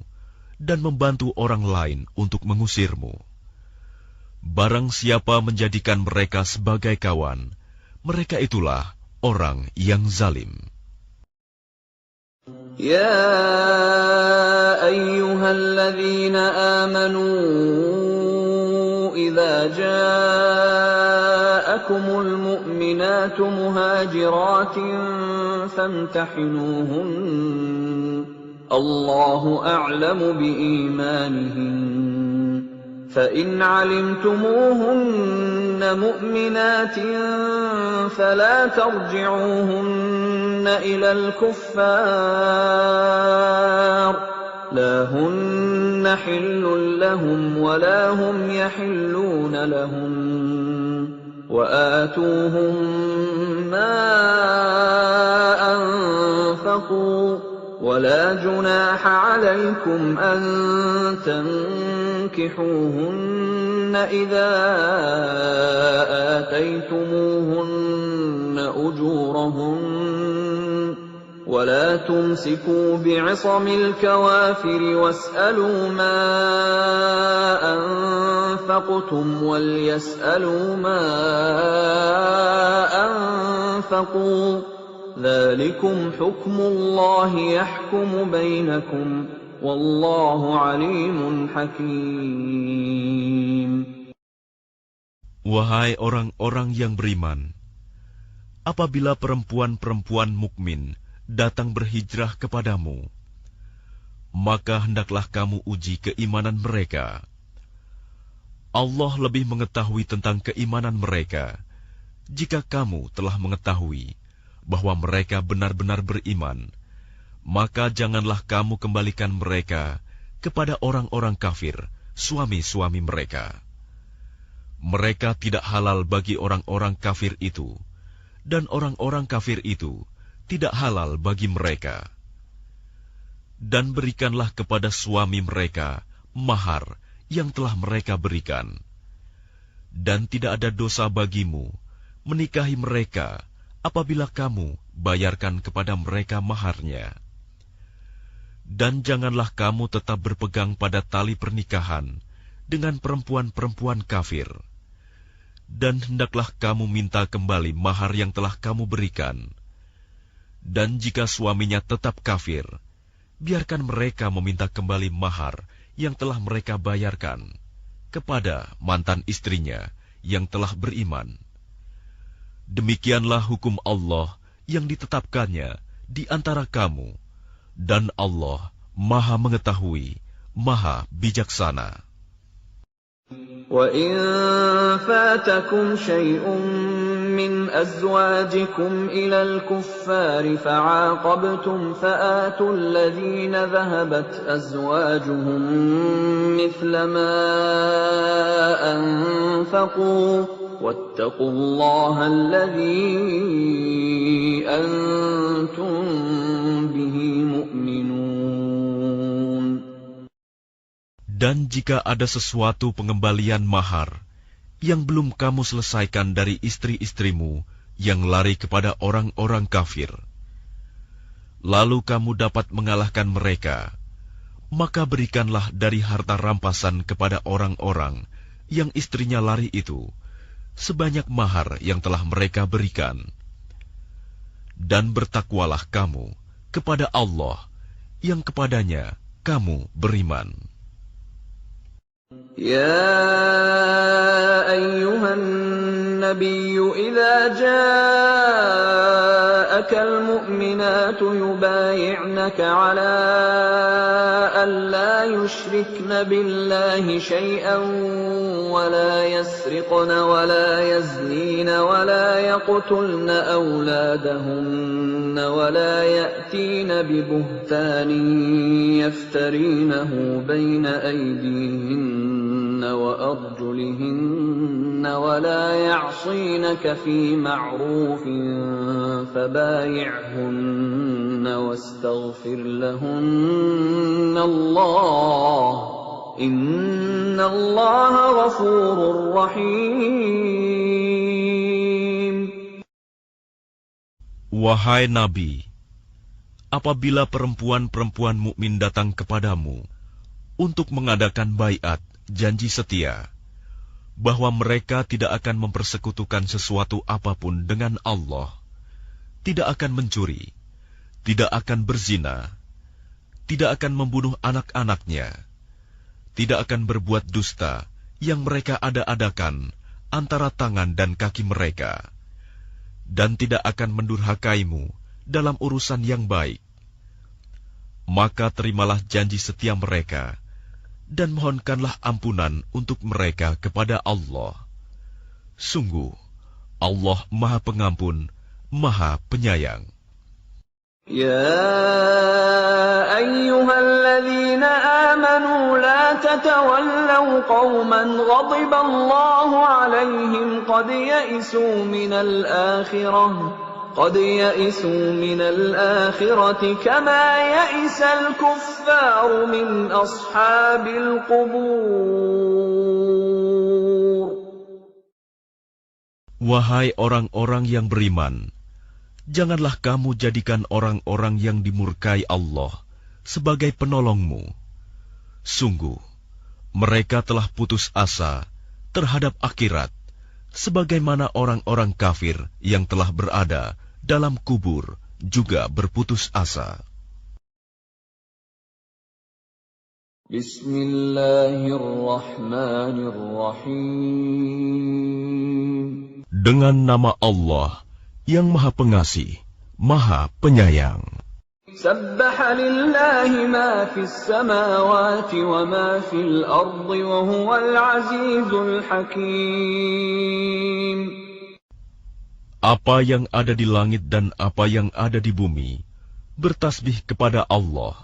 dan membantu orang lain untuk mengusirmu. Barang siapa menjadikan mereka sebagai kawan, mereka itulah orang yang zalim. يا أيها الذين آمنوا إذا جاءكم المؤمنات مهاجرات فامتحنوهن الله أعلم بإيمانهن فإن علمتموهن مؤمنات فلا ترجعوهن إلى الكفار لا هن حل لهم ولا هم يحلون لهم وآتوهم ما أنفقوا ولا جناح عليكم أن تنكحوهن إذا آتيتموهن أجورهن ولا تمسكوا بعصم الكوافر واسألوا ما أنفقتم وليسألوا ما أنفقوا ذلكم حكم الله يحكم بينكم والله عليم حكيم. Wahai orang-orang yang beriman, apabila perempuan-perempuan mukmin datang berhijrah kepadamu, maka hendaklah kamu uji keimanan mereka. Allah lebih mengetahui tentang keimanan mereka jika kamu telah mengetahui bahwa mereka benar-benar beriman, maka janganlah kamu kembalikan mereka kepada orang-orang kafir, suami-suami mereka. Mereka tidak halal bagi orang-orang kafir itu, dan orang-orang kafir itu tidak halal bagi mereka. Dan berikanlah kepada suami mereka mahar yang telah mereka berikan. Dan tidak ada dosa bagimu menikahi mereka apabila kamu bayarkan kepada mereka maharnya. Dan janganlah kamu tetap berpegang pada tali pernikahan dengan perempuan-perempuan kafir. Dan hendaklah kamu minta kembali mahar yang telah kamu berikan. Dan jika suaminya tetap kafir, biarkan mereka meminta kembali mahar yang telah mereka bayarkan kepada mantan istrinya yang telah beriman. Demikianlah hukum Allah yang ditetapkannya di antara kamu, dan Allah Maha Mengetahui, Maha Bijaksana. وَإِن فَاتَكُمْ شَيْءٌ مِّنْ أَزْوَاجِكُمْ إِلَى الْكُفَّارِ فَعَاقَبْتُمْ فَآتُوا الَّذِينَ ذَهَبَتْ أَزْوَاجُهُم مِّثْلَ مَا أَنفَقُوا وَاتَّقُوا اللَّهَ الَّذِي أَنتُم بِهِ مُؤْمِنُونَ. Dan jika ada sesuatu pengembalian mahar yang belum kamu selesaikan dari istri-istrimu yang lari kepada orang-orang kafir, lalu kamu dapat mengalahkan mereka, maka berikanlah dari harta rampasan kepada orang-orang yang istrinya lari itu, sebanyak mahar yang telah mereka berikan. Dan bertakwalah kamu kepada Allah yang kepadanya kamu beriman. يا أيها النبي إذا جاءك المؤمنات يبايعنك على أن لا يشركن بالله شيئا ولا يسرقن ولا يزنين ولا يقتلن أولادهن ولا يأتين ببهتان يفترينه بين أيديهن وأرجلهن ولا يعصينك في معروف فبايعهن واستغفر لهن الله إن الله غفور رحيم. Wahai Nabi, apabila perempuan-perempuan mukmin datang kepadamu untuk mengadakan baiat, janji setia, bahwa mereka tidak akan mempersekutukan sesuatu apapun dengan Allah, tidak akan mencuri, tidak akan berzina, tidak akan membunuh anak-anaknya, tidak akan berbuat dusta yang mereka ada-adakan antara tangan dan kaki mereka, dan tidak akan mendurhakaimu dalam urusan yang baik, maka terimalah janji setia mereka, dan mohonkanlah ampunan untuk mereka kepada Allah. Sungguh, Allah Maha Pengampun, Maha Penyayang. يا أيها الذين آمنوا لا تتولوا قوما غضب الله عليهم قد يئسوا من الآخرة كما يئس الكفار من أصحاب القبور. Wahai orang-orang yang beriman, janganlah kamu jadikan orang-orang yang dimurkai Allah sebagai penolongmu. Sungguh, mereka telah putus asa terhadap akhirat, sebagaimana orang-orang kafir yang telah berada dalam kubur juga berputus asa. Bismillahirrahmanirrahim. Dengan nama Allah yang Maha Pengasih, Maha Penyayang. Sabbaha lillahi ma fis samawati wa ma fil ardi wa huwal azizul hakim. Apa yang ada di langit dan apa yang ada di bumi bertasbih kepada Allah,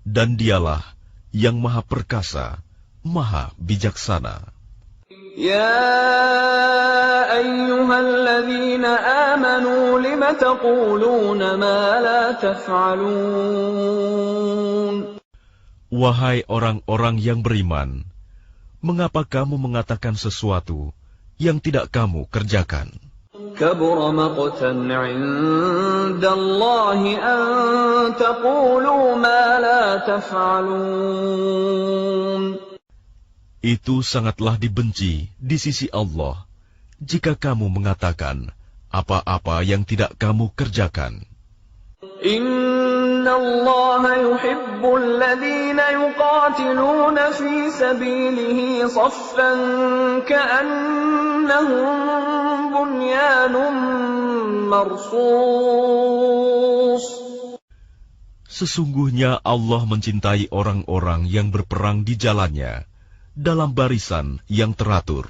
dan Dialah yang Maha Perkasa, Maha Bijaksana. Ya ayyuhalladzina amanu lima taquluna ma la taf'alun. Wahai orang-orang yang beriman, mengapa kamu mengatakan sesuatu yang tidak kamu kerjakan? Kabura maqtan 'indallahi an taqulu ma la taf'alun. Itu sangatlah dibenci di sisi Allah jika kamu mengatakan apa-apa yang tidak kamu kerjakan. Inna Allah yuhibbul ladzina yuqatiluna fi sabilihi saffan ka'annahum bunyanun marsus. Sesungguhnya Allah mencintai orang-orang yang berperang di jalannya dalam barisan yang teratur.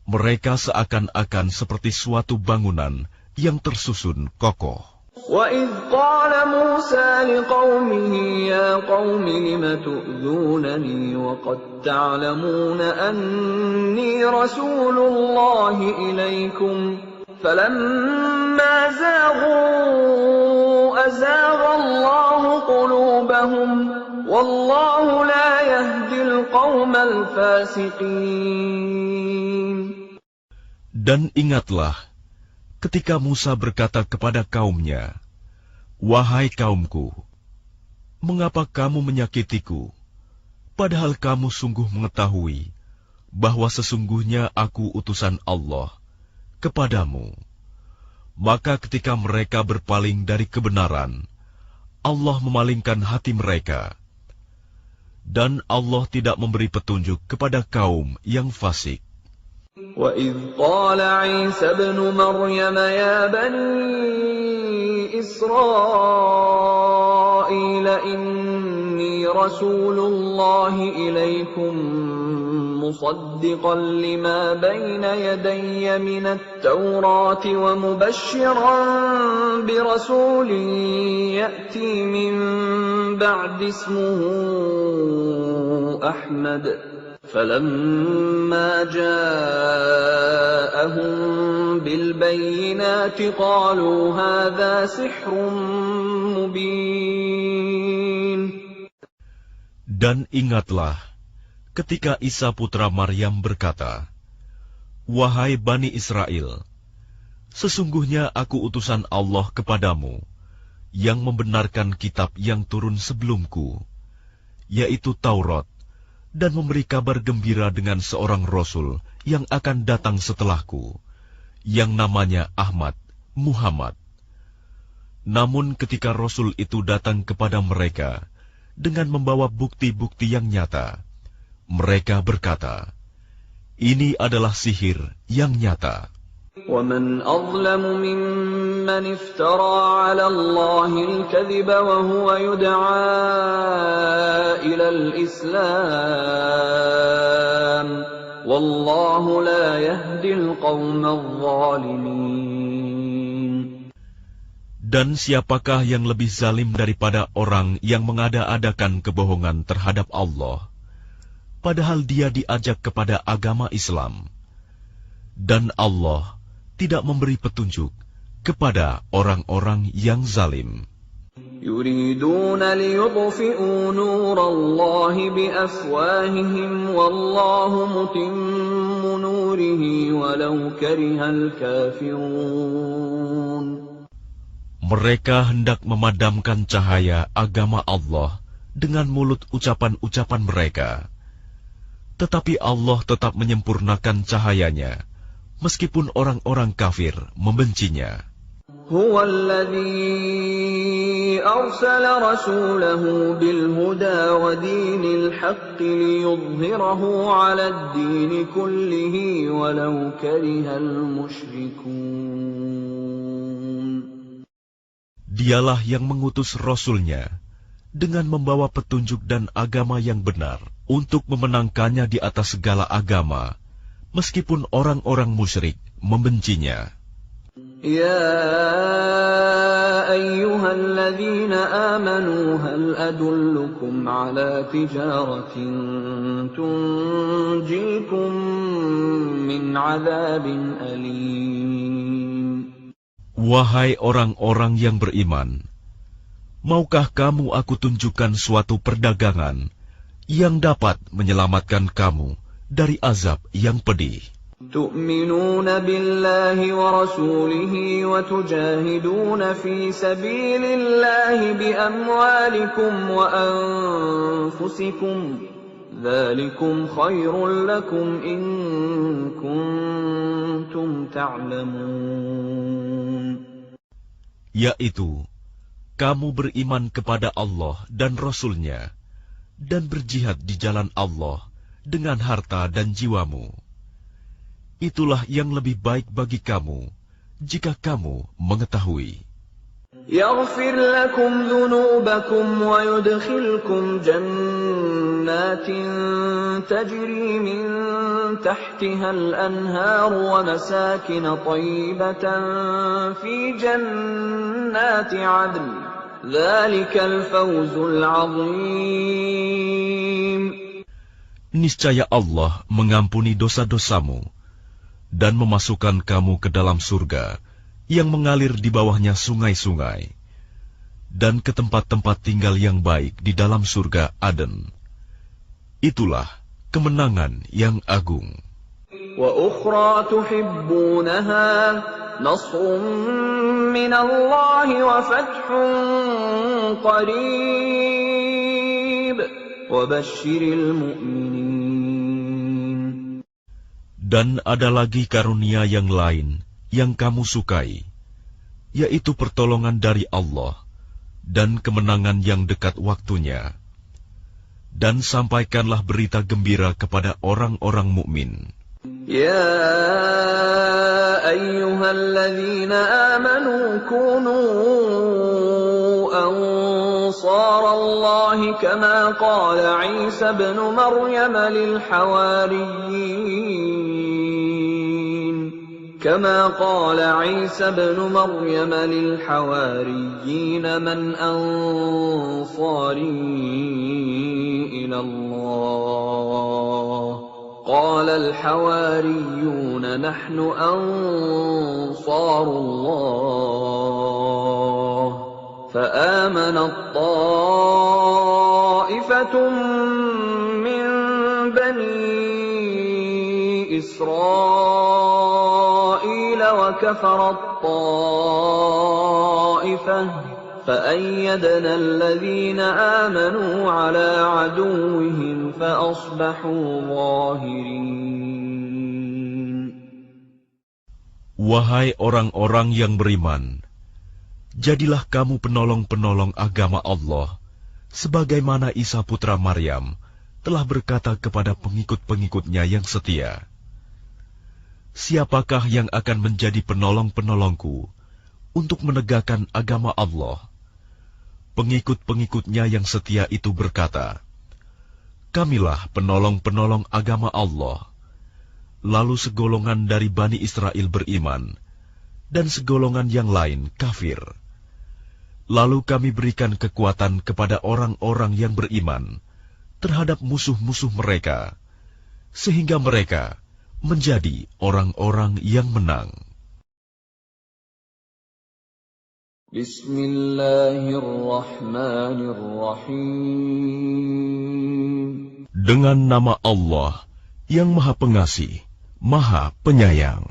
Mereka seakan-akan seperti suatu bangunan yang tersusun kokoh. وَإِذْ قَالَ مُوسَى لِقَوْمِهِ يَا قَوْمِ لِمَ تُؤْذُونَنِي وَقَدْ تَعْلَمُونَ أَنِّي رَسُولُ اللَّهِ إِلَيْكُمْ فَلَمَّا زَاغُوا أَزَاغَ اللَّهُ قُلُوبَهُمْ وَاللَّهُ لَا يَهْدِي القوم الفاسقين. Dan ingatlah ketika Musa berkata kepada kaumnya, "Wahai kaumku, mengapa kamu menyakitiku, padahal kamu sungguh mengetahui bahwa sesungguhnya aku utusan Allah kepadamu?" Maka ketika mereka berpaling dari kebenaran, Allah memalingkan hati mereka, dan Allah tidak memberi petunjuk kepada kaum yang fasik. وَإِذْ قَالَ عِيسَى ابْنُ مَرْيَمَ يَا بَنِي إِسْرَائِيلَ إِنِّي رَسُولُ اللَّهِ إِلَيْكُمْ مُصَدِّقًا لِمَا بَيْنَ يَدَيَّ مِنَ التَّوْرَاةِ وَمُبَشِّرًا بِرَسُولٍ يَأْتِي مِن بَعْدِي اسْمُهُ أَحْمَدُ فَلَمَّا جَاءَهُم بِالْبَيِّنَاتِ قَالُوا هَذَا سِحْرٌ مُبِينٌ. Dan ingatlah ketika Isa putra Maryam berkata, "Wahai Bani Israel, sesungguhnya aku utusan Allah kepadamu yang membenarkan kitab yang turun sebelumku, yaitu Taurat, dan memberi kabar gembira dengan seorang Rasul yang akan datang setelahku, yang namanya Ahmad, Muhammad." Namun ketika Rasul itu datang kepada mereka dengan membawa bukti-bukti yang nyata, mereka berkata, "Ini adalah sihir yang nyata." وَمَنْ أَظْلَمُ مِمَّنِ افْتَرَى عَلَى اللَّهِ الْكَذِبَ وَهُوَ يُدْعَى إِلَى الْإِسْلَامِ وَاللَّهُ لَا يَهْدِي الْقَوْمَ الظَّالِمِينَ. Dan siapakah yang lebih zalim daripada orang yang mengada-adakan kebohongan terhadap Allah, padahal dia diajak kepada agama Islam, dan Allah tidak memberi petunjuk kepada orang-orang yang zalim. يُرِيدُونَ لِيُطْفِئُوا نُورَ اللَّهِ بِأَفْوَاهِهِمْ وَاللَّهُ مُتِمُّ نُورِهِ وَلَوْ كَرِهَ الْكَافِرُونَ. Mereka hendak memadamkan cahaya agama Allah dengan mulut ucapan-ucapan mereka, tetapi Allah tetap menyempurnakan cahayanya, meskipun orang-orang kafir membencinya. هُوَ الَّذِي أَرْسَلَ رَسُولَهُ بِالْهُدَى وَدِينِ الْحَقِّ لِيُظْهِرَهُ عَلَى الدِّينِ كُلِّهِ وَلَوْ كَرِهَ الْمُشْرِكُونَ. Dialah yang mengutus Rasul-Nya dengan membawa petunjuk dan agama yang benar untuk memenangkannya di atas segala agama, meskipun orang-orang musyrik membencinya. يَا أَيُّهَا الَّذِينَ آمَنُوا هَلْ أَدُلُّكُمْ عَلَى تِجَارَةٍ تُنْجِيكُمْ مِنْ عَذَابٍ أَلِيمٍ. Wahai orang-orang yang beriman, maukah kamu aku tunjukkan suatu perdagangan yang dapat menyelamatkan kamu dari azab yang pedih? تُؤْمِنُونَ بِاللَّهِ وَرَسُولِهِ وَتُجَاهِدُونَ فِي سَبِيلِ اللَّهِ بِأَمْوَالِكُمْ وَأَنفُسِكُمْ ذَلِكُمْ خَيْرٌ لَكُمْ إِن كُنتُمْ تَعْلَمُونَ. Yaitu, kamu beriman kepada Allah dan Rasul-Nya, dan berjihad di jalan Allah dengan harta dan jiwamu. Itulah yang lebih baik bagi kamu, jika kamu mengetahui. يَغْفِرْ لَكُمْ ذُنُوبَكُمْ وَيُدْخِلْكُمْ جَنَّاتٍ تَجْرِي مِنْ تَحْتِهَا الْأَنْهَارُ وَمَسَاكِنَ طَيِّبَةً فِي جَنَّاتِ عَدْنٍ ذَلِكَ الْفَوْزُ الْعَظِيمُ. Niscaya Allah mengampuni dosa-dosamu dan memasukkan kamu ke dalam surga yang mengalir di bawahnya sungai-sungai, dan ke tempat-tempat tinggal yang baik di dalam surga Aden. Itulah kemenangan yang agung. وأخرى تحبونها نصر من الله وفتح قريب وبشر المؤمنين. Dan ada lagi karunia yang lain yang kamu sukai, yaitu pertolongan dari Allah dan kemenangan yang dekat waktunya. Dan sampaikanlah berita gembira kepada orang-orang mukmin. يا أيها الذين آمنوا كونوا أنصار الله كما قال عيسى ابن مريم للحواريين من أنصاري إلى الله قال الحواريون نحن أنصار الله فآمنت طائفة من بني إسرائيل وكفرت طائفة فأيدنا الذين آمنوا على عدوهم فأصبحوا ظاهرين. Wahai orang-orang yang beriman, jadilah kamu penolong-penolong agama Allah, sebagaimana Isa putra Maryam telah berkata kepada pengikut-pengikutnya yang setia, siapakah yang akan menjadi penolong-penolongku untuk menegakkan agama Allah? Pengikut-pengikutnya yang setia itu berkata, kamilah penolong-penolong agama Allah. Lalu segolongan dari Bani Israel beriman, dan segolongan yang lain kafir. Lalu kami berikan kekuatan kepada orang-orang yang beriman terhadap musuh-musuh mereka, sehingga mereka menjadi orang-orang yang menang. Bismillahirrahmanirrahim. Dengan nama Allah yang Maha Pengasih, Maha Penyayang.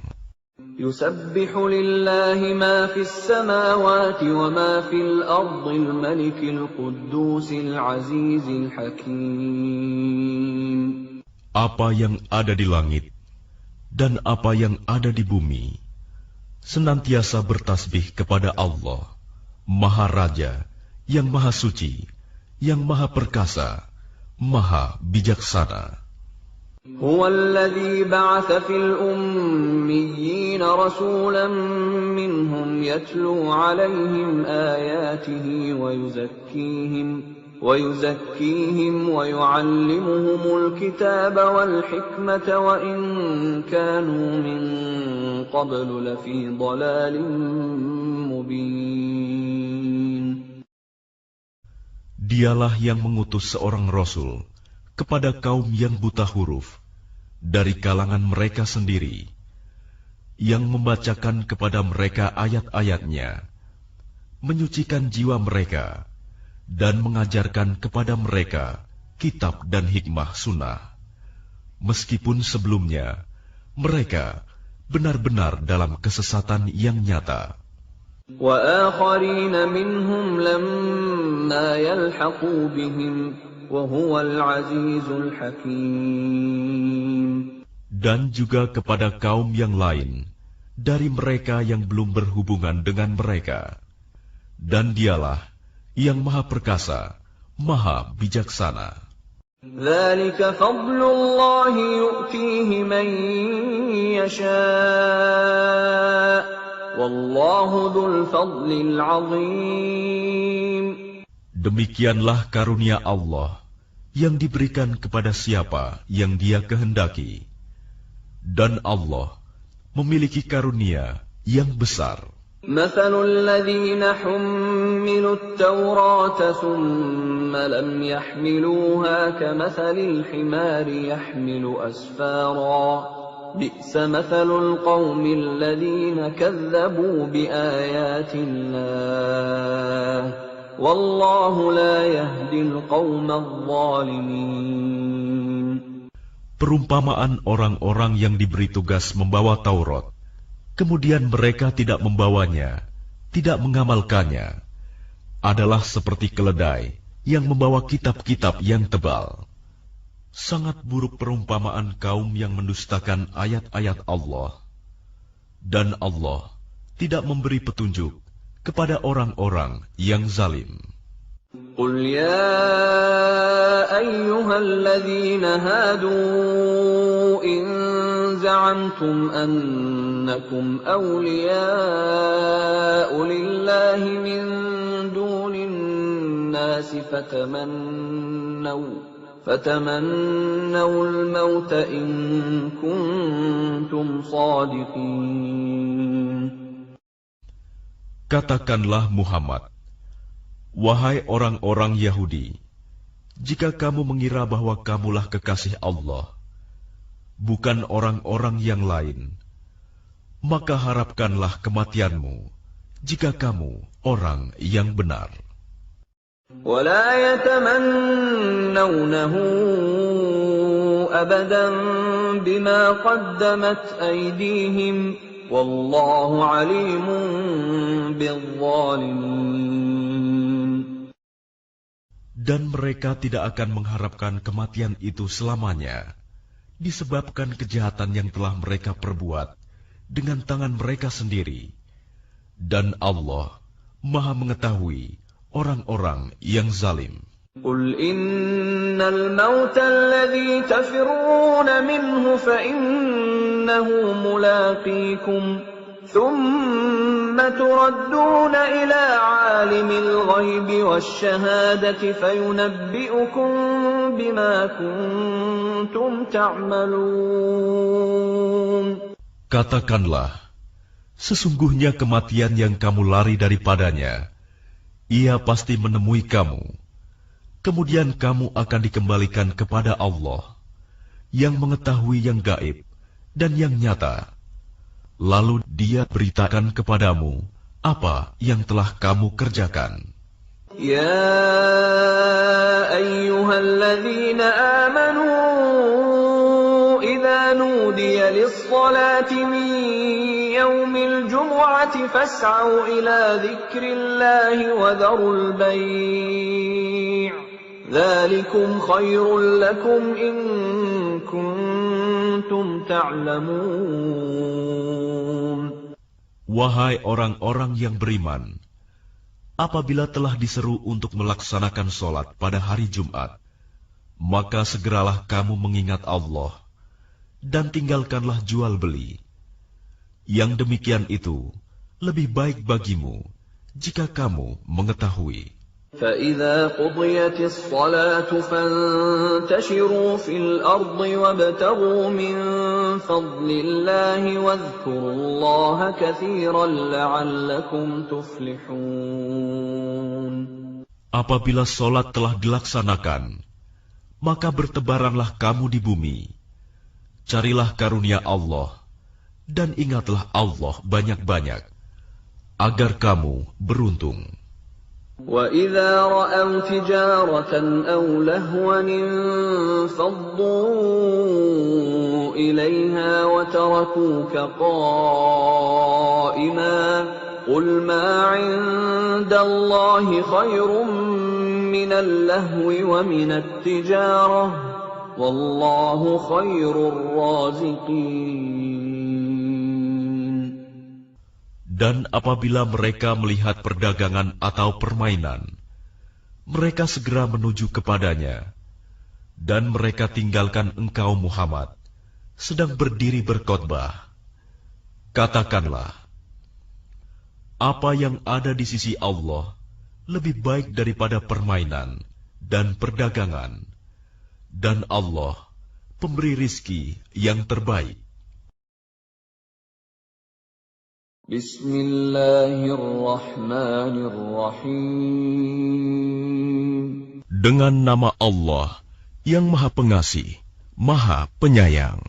Yusabbihu lillahi ma fis samawati wa ma fil ardil malikil quddusil azizil hakim. Apa yang ada di langit dan apa yang ada di bumi senantiasa bertasbih kepada Allah, Maha Raja, yang Maha Suci, yang Maha Perkasa, Maha Bijaksana. هو الذي بعث في الأميين رسولا منهم يتلو عليهم آياته ويزكيهم ويعلمهم الكتاب والحكمة وإن كانوا من قبل لفي ضلال مبين. Dialah yang mengutus seorang Rasul kepada kaum yang buta huruf dari kalangan mereka sendiri, yang membacakan kepada mereka ayat-ayatnya, menyucikan jiwa mereka, dan mengajarkan kepada mereka kitab dan hikmah sunnah, meskipun sebelumnya mereka benar-benar dalam kesesatan yang nyata. وَآخَرِينَ مِنْهُمْ لَمَّا يَلْحَقُوا بِهِمْ وَهُوَ الْعَزِيزُ الْحَكِيمُ. Dan juga kepada kaum yang lain dari mereka yang belum berhubungan dengan mereka, dan dialah yang Maha Perkasa, Maha Bijaksana. ذَلِكَ فَضْلُ اللَّهِ يُؤْتِيهِ مَن يَشَاءُ وَاللَّهُ ذُو الْفَضْلِ الْعَظِيمِ. Demikianlah karunia Allah yang diberikan kepada siapa yang Dia kehendaki, dan Allah memiliki karunia yang besar. مثل الذين حملوا التوراة ثم لم يحملوها كمثل الحمار يحمل أسفارا بئس مثل القوم الذين كذبوا بآيات الله والله لا يهدي القوم الظالمين. perumpamaan orang-orang yang diberi tugas membawa Taurat, kemudian mereka tidak membawanya, tidak mengamalkannya, adalah seperti keledai yang membawa kitab-kitab yang tebal. Sangat buruk perumpamaan kaum yang mendustakan ayat-ayat Allah. Dan Allah tidak memberi petunjuk kepada orang-orang yang zalim. قل يا أيها الذين هادوا إن زعمتم أنكم أولياء لله من دون الناس فتمنوا الموت إن كنتم صادقين. Katakanlah Muhammad, wahai orang-orang Yahudi, jika kamu mengira bahwa kamulah kekasih Allah, bukan orang-orang yang lain, maka harapkanlah kematianmu jika kamu orang yang benar. ولا يتمنونه أبدا بما قدمت أيديهم والله عليم بالظالمين. Dan mereka tidak akan mengharapkan kematian itu selamanya, disebabkan kejahatan yang telah mereka perbuat dengan tangan mereka sendiri. Dan Allah Maha mengetahui orang-orang yang zalim. قل إن الموت الذي تفرون منه فإنه ملاقيكم ثم تردون إلى عالم الغيب والشهادة فينبئكم بما كنتم تعملون. Katakanlah, sesungguhnya kematian yang kamu lari daripadanya, ia pasti menemui kamu. Kemudian kamu akan dikembalikan kepada Allah, yang mengetahui yang gaib dan yang nyata. Lalu Dia beritakan kepadamu apa yang telah kamu kerjakan. Ya ayyuhalladzina amanu idza nudiya lis-salati min yaumil jumu'ati fas'au ila dzikrillahi wa dharul bai'. Dzalikum khairul lakum in kuntum ta'lamun. Wahai orang-orang yang beriman, apabila telah diseru untuk melaksanakan sholat pada hari Jumat, maka segeralah kamu mengingat Allah dan tinggalkanlah jual beli. Yang demikian itu lebih baik bagimu jika kamu mengetahui. فَإِذَا قُضِيَتِ الصَّلَاةُ فَانتَشِرُوا فِي الْأَرْضِ وَابْتَغُوا مِنْ فَضْلِ اللَّهِ وَاذْكُرُوا اللَّهَ كَثِيرًا لَعَلَّكُمْ تُفْلِحُونَ. Apabila sholat telah dilaksanakan, maka bertebaranlah kamu di bumi. Carilah karunia Allah dan ingatlah Allah banyak-banyak agar kamu beruntung. وَإِذَا رَأَوْا تِجَارَةً أَوْ لَهْوًا انفَضُّوا إِلَيْهَا وَتَرَكُوكَ قَائِمًا قُلْ مَا عِندَ اللَّهِ خَيْرٌ مِّنَ اللَّهْوِ وَمِنَ التِّجَارَةِ وَاللَّهُ خَيْرُ الرَّازِقِينَ. Dan apabila mereka melihat perdagangan atau permainan, mereka segera menuju kepadanya, dan mereka tinggalkan engkau Muhammad, sedang berdiri berkhotbah. Katakanlah, apa yang ada di sisi Allah lebih baik daripada permainan dan perdagangan, dan Allah pemberi rizki yang terbaik. Bismillahirrahmanirrahim. Dengan nama Allah yang Maha Pengasih, Maha Penyayang.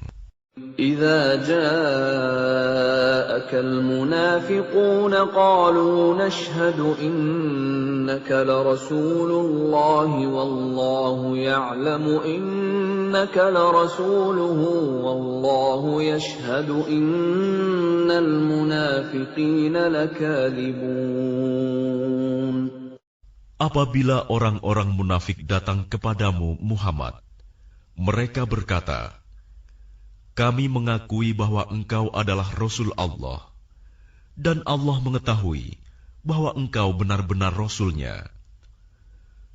إِذَا جَاءَكَ الْمُنَافِقُونَ قَالُوا نَشْهَدُ إِنَّكَ لَرَسُولُ اللَّهِ وَاللَّهُ يَعْلَمُ إِنَّكَ إِنَّكَ لَرَسُولُهُ وَاللَّهُ يَشْهَدُ إِنَّ الْمُنَافِقِينَ لَكَاذِبُونَ. Apabila orang-orang munafik datang kepadamu, Muhammad, mereka berkata, "Kami mengakui bahwa engkau adalah Rasul Allah, dan Allah mengetahui bahwa engkau benar-benar Rasul-Nya.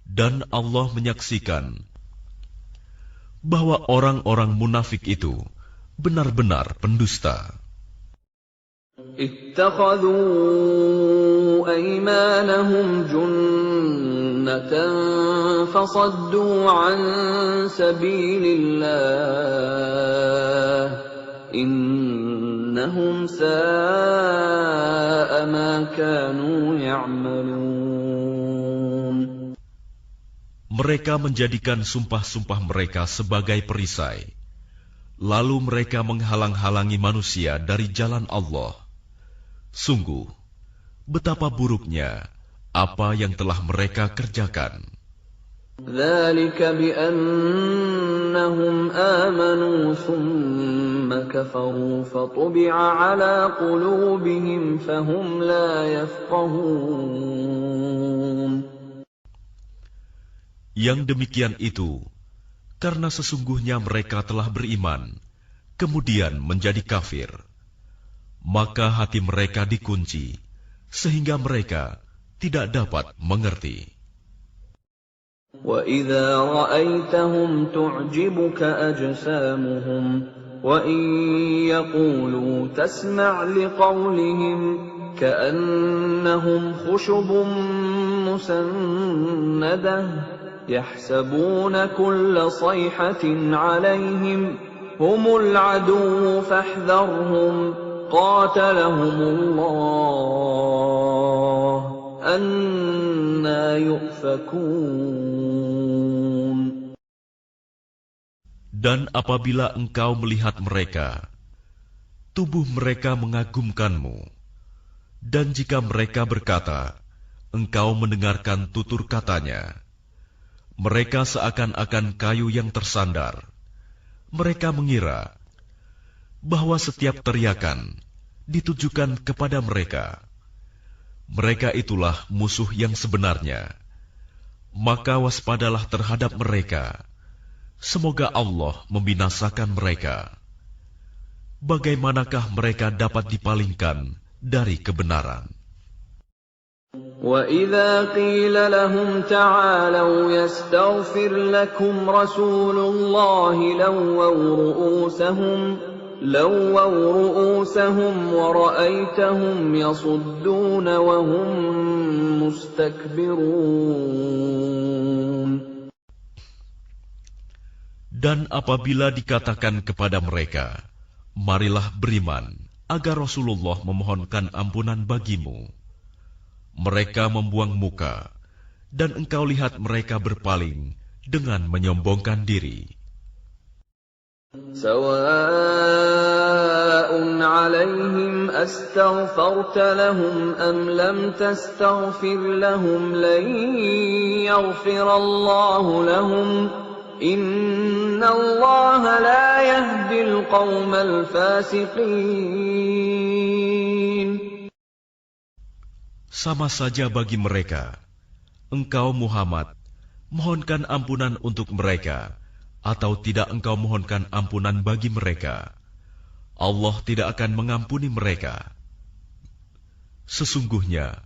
Dan Allah menyaksikan bahwa orang-orang munafik itu benar-benar pendusta." اتخذوا أيمانهم جنة فصدوا عن سبيل الله إنهم ساء ما كانوا يعملون. Mereka menjadikan sumpah-sumpah mereka sebagai perisai, lalu mereka menghalang-halangi manusia dari jalan Allah. Sungguh, betapa buruknya apa yang telah mereka kerjakan. ذَلِكَ بِأَنَّهُمْ آمَنُوا ثُمَّ كَفَرُوا فَطُبِعَ عَلَى قُلُوبِهِمْ فَهُمْ لَا يَفْقَهُونَ. Yang demikian itu karena sesungguhnya mereka telah beriman, kemudian menjadi kafir. Maka hati mereka dikunci, sehingga mereka tidak dapat mengerti. وَإِذَا رَأَيْتَهُمْ تُعْجِبُكَ أَجْسَامُهُمْ وَإِنْ يَقُولُوا تَسْمَعْ لِقَوْلِهِمْ كَأَنَّهُمْ خُشُبٌ مُّسَنَّدَةٌ يَحْسَبُونَ كُلَّ صَيْحَةٍ عَلَيْهِمْ هُمُ الْعَدُوُّ فَاحْذَرْهُمْ قَاتَلَهُمُ اللَّهُ أَنَّىٰ يُؤْفَكُونَ. Dan apabila engkau melihat mereka, tubuh mereka mengagumkanmu. Dan jika mereka berkata, engkau mendengarkan tutur katanya, mereka seakan-akan kayu yang tersandar. Mereka mengira bahwa setiap teriakan ditujukan kepada mereka. Mereka itulah musuh yang sebenarnya. Maka waspadalah terhadap mereka. Semoga Allah membinasakan mereka. Bagaimanakah mereka dapat dipalingkan dari kebenaran? وَإِذَا قِيلَ لَهُمْ تَعَالَوْا يَسْتَغْفِرْ لَكُمْ رَسُولُ اللَّهِ لَوَّوْا رُءُوسَهُمْ وَرَأَيْتَهُمْ يَصُدُّونَ وَهُمْ مُسْتَكْبِرُونَ. Dan apabila dikatakan kepada mereka, marilah beriman, agar Rasulullah memohonkan ampunan bagimu, mereka membuang muka, dan engkau lihat mereka berpaling dengan menyombongkan diri. سواء عليهم أستغفرت لهم أم لم تستغفر لهم لن يغفر الله لهم إن الله لا يهدي القوم الفاسقين. Sama saja bagi mereka, engkau Muhammad mohonkan ampunan untuk mereka, atau tidak engkau mohonkan ampunan bagi mereka, Allah tidak akan mengampuni mereka. Sesungguhnya,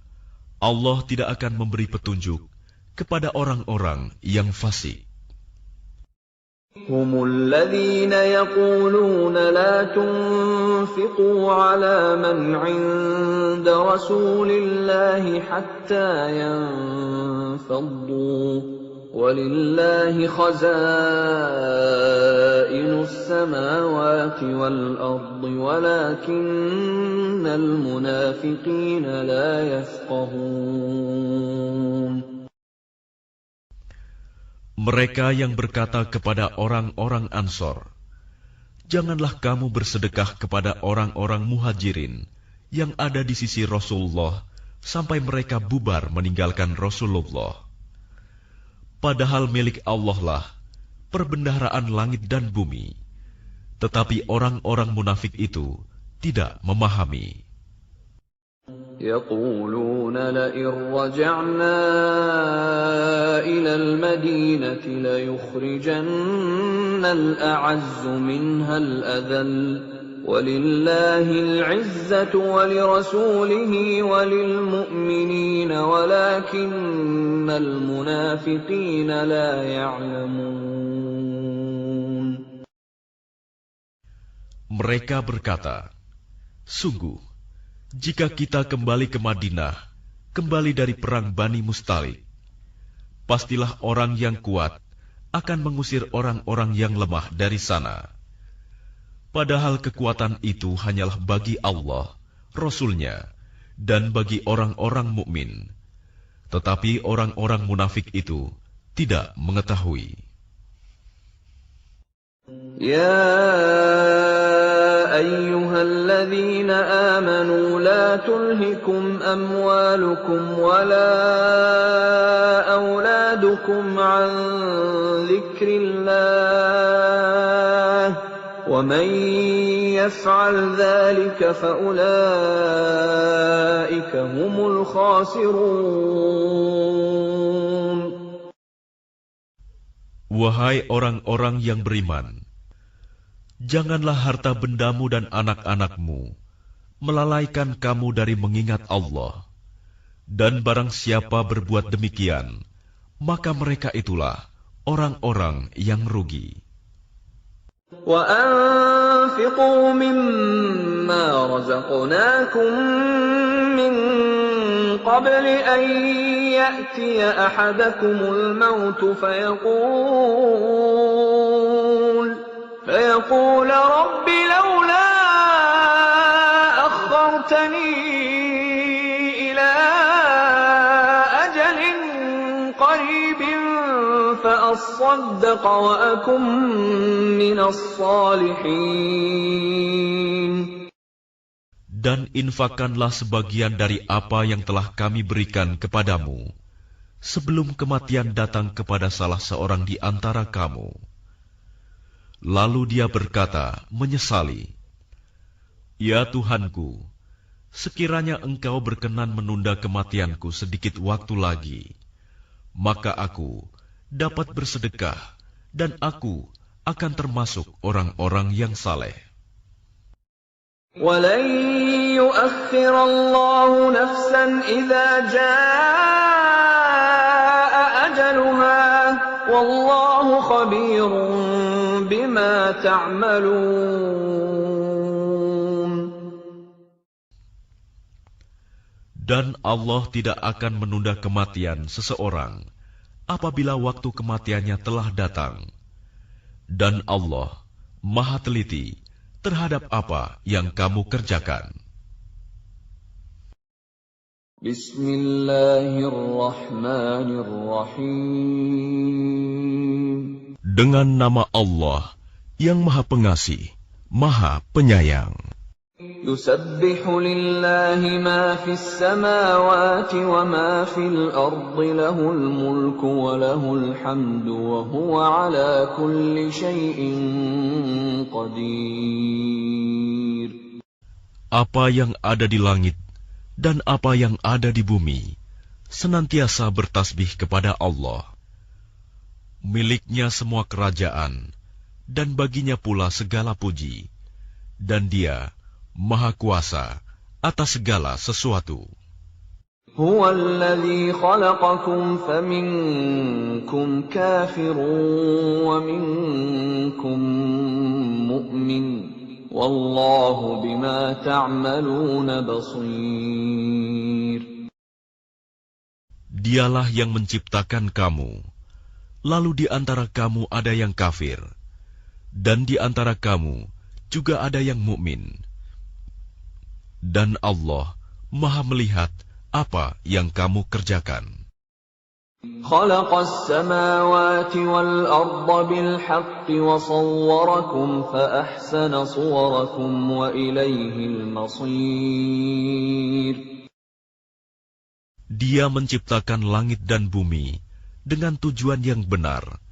Allah tidak akan memberi petunjuk kepada orang-orang yang fasik. هم الذين يقولون لا تنفقوا على من عند رسول الله حتى ينفضوا وَلِلَّهِ خَزَائِنُ السَّمَاوَاتِ وَالْأَرْضِ وَلَكِنَّ الْمُنَافِقِينَ لَا يَفْقَهُونَ. Mereka yang berkata kepada orang-orang Ansor, janganlah kamu bersedekah kepada orang-orang Muhajirin yang ada di sisi Rasulullah sampai mereka bubar meninggalkan Rasulullah. Padahal milik Allah lah perbendaharaan langit dan bumi, tetapi orang-orang munafik itu tidak memahami. يقولون لئن رجعنا إلى المدينة ليخرجن الأعز منها الأذل ولله العزة ولرسوله وللمؤمنين ولكن المنافقين لا يعلمون. Mereka berkata, sungguh, jika kita kembali ke Madinah, kembali dari perang Bani Mustalik, pastilah orang yang kuat akan mengusir orang-orang yang lemah dari sana. Padahal kekuatan itu hanyalah bagi Allah, Rasul-Nya, dan bagi orang-orang mukmin. Tetapi orang-orang munafik itu tidak mengetahui. يا أيها الذين آمنوا لا تلهكم أموالكم ولا أولادكم عن ذكر الله ومن يفعل ذلك فأولئك هم الخاسرون. Wahai orang-orang yang beriman, janganlah harta bendamu dan anak-anakmu melalaikan kamu dari mengingat Allah. Dan barang siapa berbuat demikian, maka mereka itulah orang-orang yang rugi. وَأَنفِقُوا مِمَّا رَزَقْنَاكُم مِّن قَبْلِ أَن يَأْتِيَ أَحَدَكُمُ الْمَوْتُ فيقول رب لولا أخرتني إلى أجل قريب فأصدق وأكن من الصالحين. Dan infakkanlah sebagian dari apa yang telah kami berikan kepadamu, sebelum kematian datang kepada salah seorang di antara kamu. Lalu dia berkata, menyesali, "Ya Tuhanku, sekiranya Engkau berkenan menunda kematianku sedikit waktu lagi, maka aku dapat bersedekah dan aku akan termasuk orang-orang yang saleh." وَلَن يُؤَخِّرَ اللَّهُ نَفْسًا إِذَا جَاءَ أَجَلُهَا وَاللَّهُ خَبِيرٌ بِمَا تَعْمَلُونَ. Dan Allah tidak akan menunda kematian seseorang apabila waktu kematiannya telah datang. Dan Allah Maha teliti terhadap apa yang kamu kerjakan. Bismillahirrahmanirrahim. Dengan nama Allah yang Maha Pengasih, Maha Penyayang. Yusabbihu lillahi ma fis samawati wa ma fil ardi lahul mulku wa lahul hamdu wa huwa ala kulli syai'in qadir. Apa yang ada di langit dan apa yang ada di bumi senantiasa bertasbih kepada Allah. Miliknya semua kerajaan dan baginya pula segala puji, dan Dia Maha Kuasa atas segala sesuatu. Huwa alladhi khalaqakum faminkum kafirun wa minkum mu'min. Wallahu bima ta'maluna basir. Dialah yang menciptakan kamu, lalu di antara kamu ada yang kafir, dan di antara kamu juga ada yang mukmin. Dan Allah Maha melihat apa yang kamu kerjakan. Khalaqas samawati wal arda bil haqqi wa sawwarakum fa ahsana suwarakum wa ilaihil masir. Dia menciptakan langit dan bumi dengan tujuan yang benar,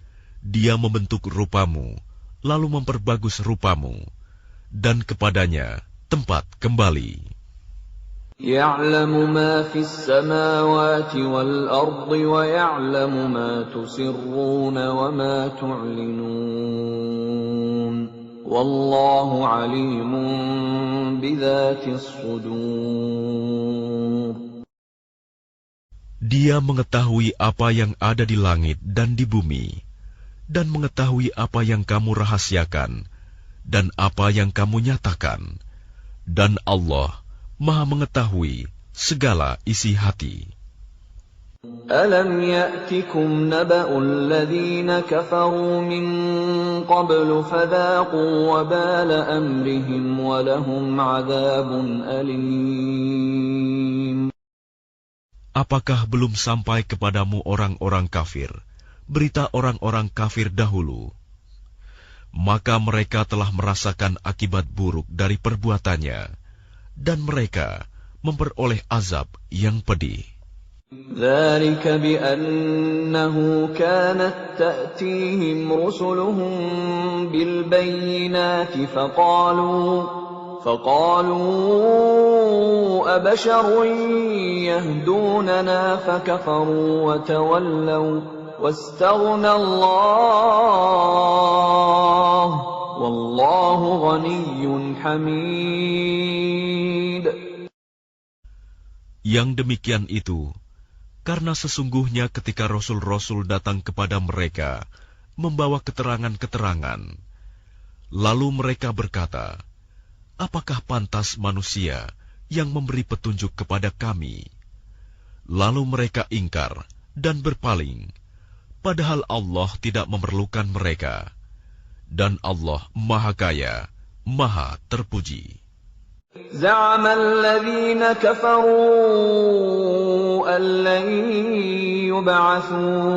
Dia membentuk rupamu, lalu memperbagus rupamu, dan kepadanya tempat kembali. يَعْلَمُ مَا فِي السَّمَاوَاتِ وَالْأَرْضِ وَيَعْلَمُ مَا تُسِرُّونَ وَمَا تُعْلِنُونَ وَاللَّهُ عَلِيمٌ بِذَاتِ الصُّدُورِ. Dia mengetahui apa yang ada di langit dan di bumi, dan mengetahui apa yang kamu rahasiakan dan apa yang kamu nyatakan, dan Allah Maha mengetahui segala isi hati. أَلَمْ يَأْتِكُمْ نَبَأُ الَّذِينَ كَفَرُوا مِنْ قَبْلُ فَذَاقُوا وَبَالَ أَمْرِهِمْ وَلَهُمْ عَذَابٌ أَلِيمٌ. Apakah belum sampai kepadamu orang-orang kafir, berita orang-orang kafir dahulu? Maka mereka telah merasakan akibat buruk dari perbuatannya, dan mereka memperoleh azab yang pedih. ذَلِكَ بِأَنَّهُ كَانَتْ تَأْتِيهِمْ رُسُلُهُم بِالْبَيِّنَاتِ فَقَالُوا أَبَشَرٌ يَهْدُونَنَا فَكَفَرُوا وَتَوَلَّوْا وَاسْتَغْنَى اللَّهُ وَاللَّهُ غَنِيٌّ حَمِيدٌ. Yang demikian itu, karena sesungguhnya ketika Rasul-Rasul datang kepada mereka, membawa keterangan-keterangan, lalu mereka berkata, apakah pantas manusia yang memberi petunjuk kepada kami? Lalu mereka ingkar dan berpaling, padahal Allah tidak memerlukan mereka, dan Allah Maha Kaya, Maha Terpuji. زَعَمَ الَّذِينَ كَفَرُوا أَن لَّن يُبْعَثُوا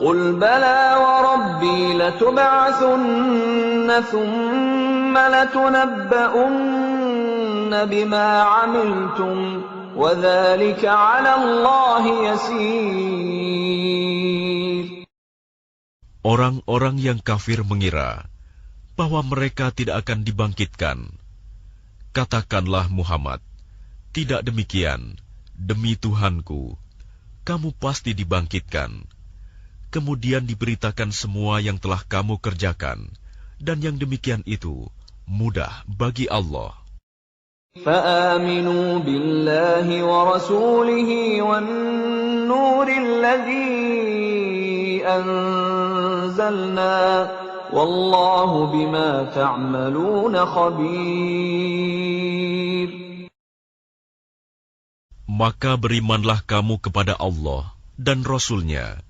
قُلْ بَلَىٰ وَرَبِّي لَتُبْعَثُنَّ ثُمَّ لَتُنَبَّؤُنَّ بِمَا عَمِلْتُمْ وَذَٰلِكَ عَلَى اللَّهِ يَسِيرٌ. Orang-orang yang kafir mengira bahwa mereka tidak akan dibangkitkan. Katakanlah Muhammad, tidak demikian, demi Tuhanku, kamu pasti dibangkitkan. Kemudian diberitakan semua yang telah kamu kerjakan, dan yang demikian itu mudah bagi Allah. فَآمِنُوا بِاللَّهِ وَرَسُولِهِ وَالنُّورِ الَّذِي أَنزَلْنَا وَاللَّهُ بِمَا تَعْمَلُونَ خَبِيرٌ. Maka berimanlah kamu kepada Allah dan Rasul-Nya,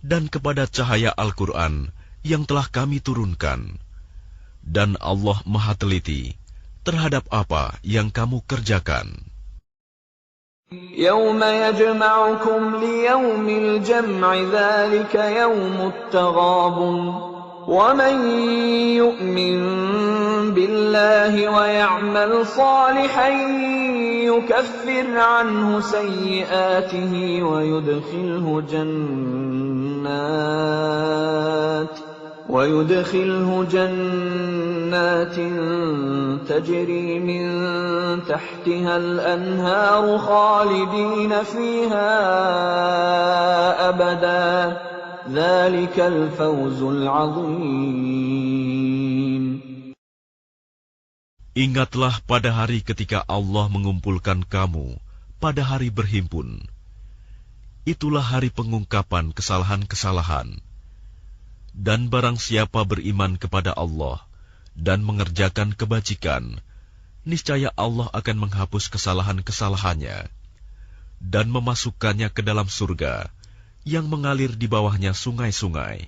dan kepada cahaya Al-Quran yang telah kami turunkan. Dan Allah Maha Teliti terhadap apa yang kamu kerjakan. يَوْمَ يَجْمَعُكُمْ لِيَوْمِ الْجَمْعِ ذَلِكَ يَوْمُ التَّغَابُنِ وَمَن يُؤْمِن بِاللَّهِ وَيَعْمَلْ صَالِحًا يُكَفِّرْ عَنْهُ سَيِّئَاتِهِ ويدخله جنات تجري من تحتها الأنهار خالدين فيها أبدا ذلك الفوز العظيم. Ingatlah pada hari ketika Allah mengumpulkan kamu pada hari berhimpun. Itulah hari pengungkapan kesalahan-kesalahan. Dan barang siapa beriman kepada Allah dan mengerjakan kebajikan, niscaya Allah akan menghapus kesalahan-kesalahannya dan memasukkannya ke dalam surga yang mengalir di bawahnya sungai-sungai.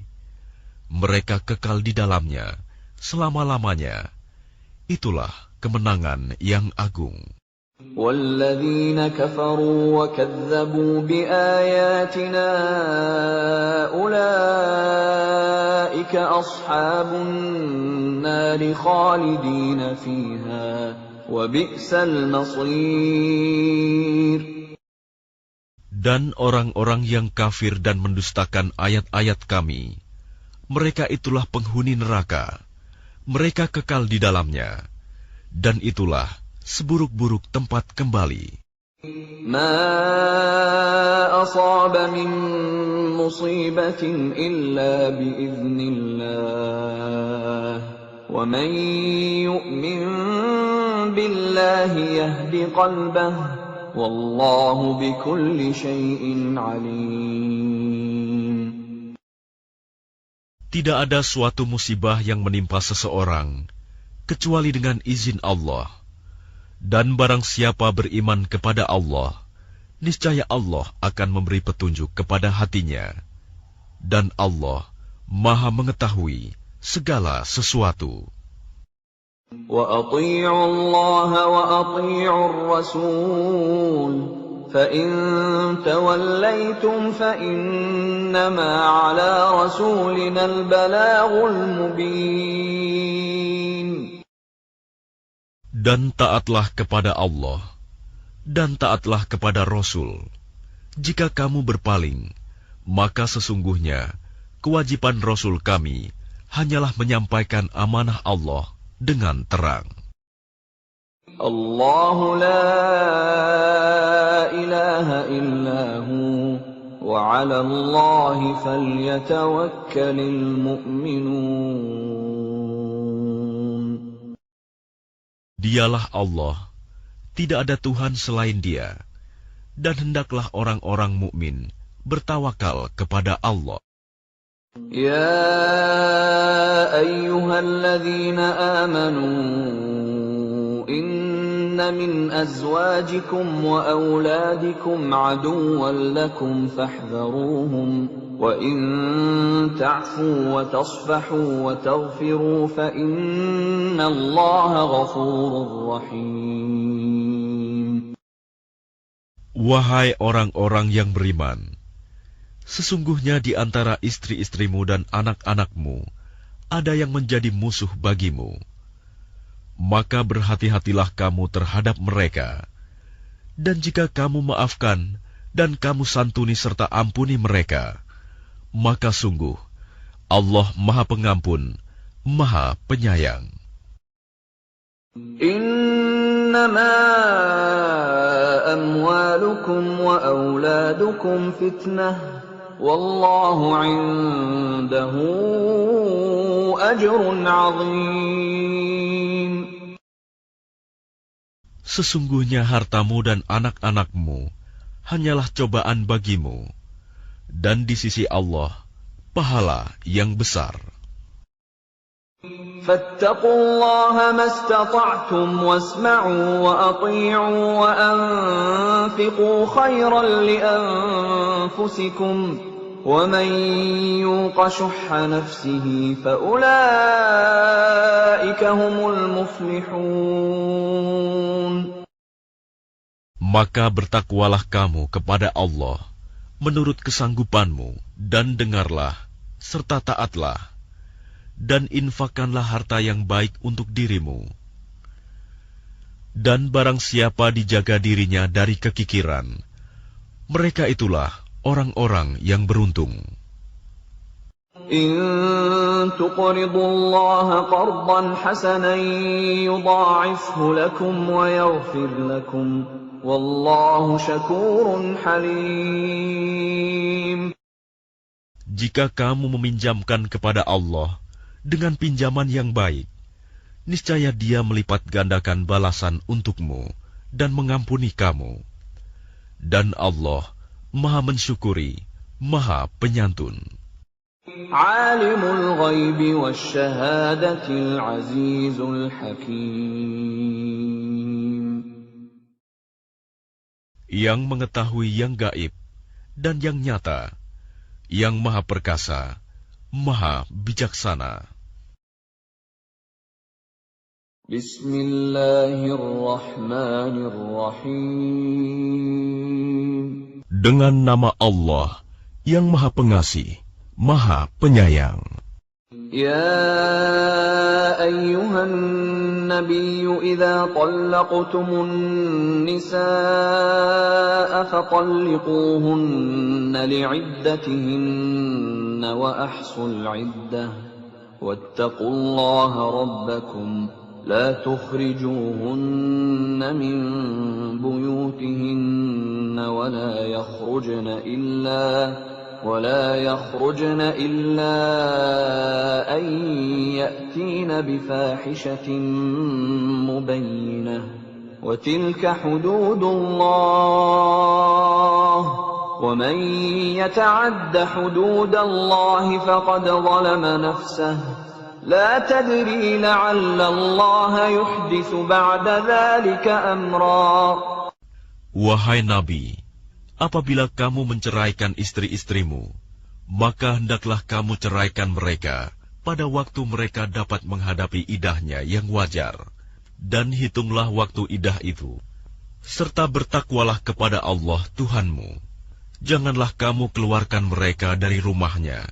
Mereka kekal di dalamnya selama-lamanya. Itulah kemenangan yang agung. وَالَّذِينَ كَفَرُوا وَكَذَّبُوا بِآيَاتِنَا أُولَئِكَ أَصْحَابُ النَّارِ خَالِدِينَ فِيهَا وَبِئْسَ الْمَصِيرُ. Dan orang-orang yang kafir dan mendustakan ayat-ayat kami, mereka itulah penghuni neraka. Mereka kekal di dalamnya, dan itulah seburuk-buruk tempat kembali. ما أصاب من مصيبة إلا بإذن الله ومن يؤمن بالله يهد قلبه والله بكل شيء عليم. Tidak ada suatu musibah yang menimpa seseorang kecuali dengan izin Allah. Dan barang siapa beriman kepada Allah, niscaya Allah akan memberi petunjuk kepada hatinya. Dan Allah Maha mengetahui segala sesuatu. وَأَطِيعُوا اللَّهَ وَأَطِيعُوا الرَّسُولَ فَإِن تَوَلَّيْتُمْ فَإِنَّمَا عَلَى رَسُولِنَا الْبَلَاغُ الْمُبِينُ. Dan taatlah kepada Allah, dan taatlah kepada Rasul. Jika kamu berpaling, maka sesungguhnya kewajiban Rasul kami hanyalah menyampaikan amanah Allah dengan terang. Allahu la ilaha illahu wa 'ala Allahi falyatawakkalul mu'minun. Dialah Allah, tidak ada Tuhan selain Dia, dan hendaklah orang-orang mukmin bertawakal kepada Allah. Ya ayyuhalladzina amanu inna min azwajikum wa auladikum aduwwan lakum fahdharuhum wa in ta'fu wa tasfahu wa taghfiru fa innallaha ghafurur rahim. Wahai orang-orang yang beriman, sesungguhnya di antara istri-istrimu dan anak-anakmu ada yang menjadi musuh bagimu. Maka berhati-hatilah kamu terhadap mereka. Dan jika kamu maafkan dan kamu santuni serta ampuni mereka, maka sungguh Allah Maha Pengampun, Maha Penyayang. Innama amwalukum wa auladukum fitnah wallahu 'indahu ajrun 'azim. Sesungguhnya hartamu dan anak-anakmu hanyalah cobaan bagimu, dan di sisi Allah pahala yang besar. Fattaqullaha mastata'tum wasma'u wa ati'u wa anfiqu khairan li anfusikum wa man yuqa shuhha nafsihi fa ulaika humul muflihun. Maka bertakwalah kamu kepada Allah menurut kesanggupanmu, dan dengarlah serta taatlah, dan infakkanlah harta yang baik untuk dirimu. Dan barang siapa dijaga dirinya dari kekikiran, mereka itulah orang-orang yang beruntung. In tuqridullaha qardan hasanan yudha'ifhu lakum wa yaghfir lakum wallahu syakurun halim. Jika kamu meminjamkan kepada Allah dengan pinjaman yang baik, niscaya Dia melipat gandakan balasan untukmu dan mengampuni kamu. Dan Allah Maha mensyukuri, Maha penyantun. Alimul ghaibi wasyahadatil azizul hakim. Yang mengetahui yang gaib dan yang nyata, yang Maha perkasa, Maha bijaksana. Bismillahirrahmanirrahim. Dengan nama Allah yang Maha Pengasih, Maha Penyayang. يا أيها النبي إذا طلقتم النساء فطلقوهن لعدتهن وأحصوا العدة واتقوا الله ربكم لا تخرجوهن من بيوتهن ولا يخرجن إلا أن يأتين بفاحشة مبينة وتلك حدود الله ومن يتعد حدود الله فقد ظلم نفسه لا تدري لعل الله يحدث بعد ذلك أمرا. Wahai Nabi, apabila kamu menceraikan istri-istrimu, maka hendaklah kamu ceraikan mereka pada waktu mereka dapat menghadapi idahnya yang wajar, dan hitunglah waktu idah itu, serta bertakwalah kepada Allah Tuhanmu. Janganlah kamu keluarkan mereka dari rumahnya,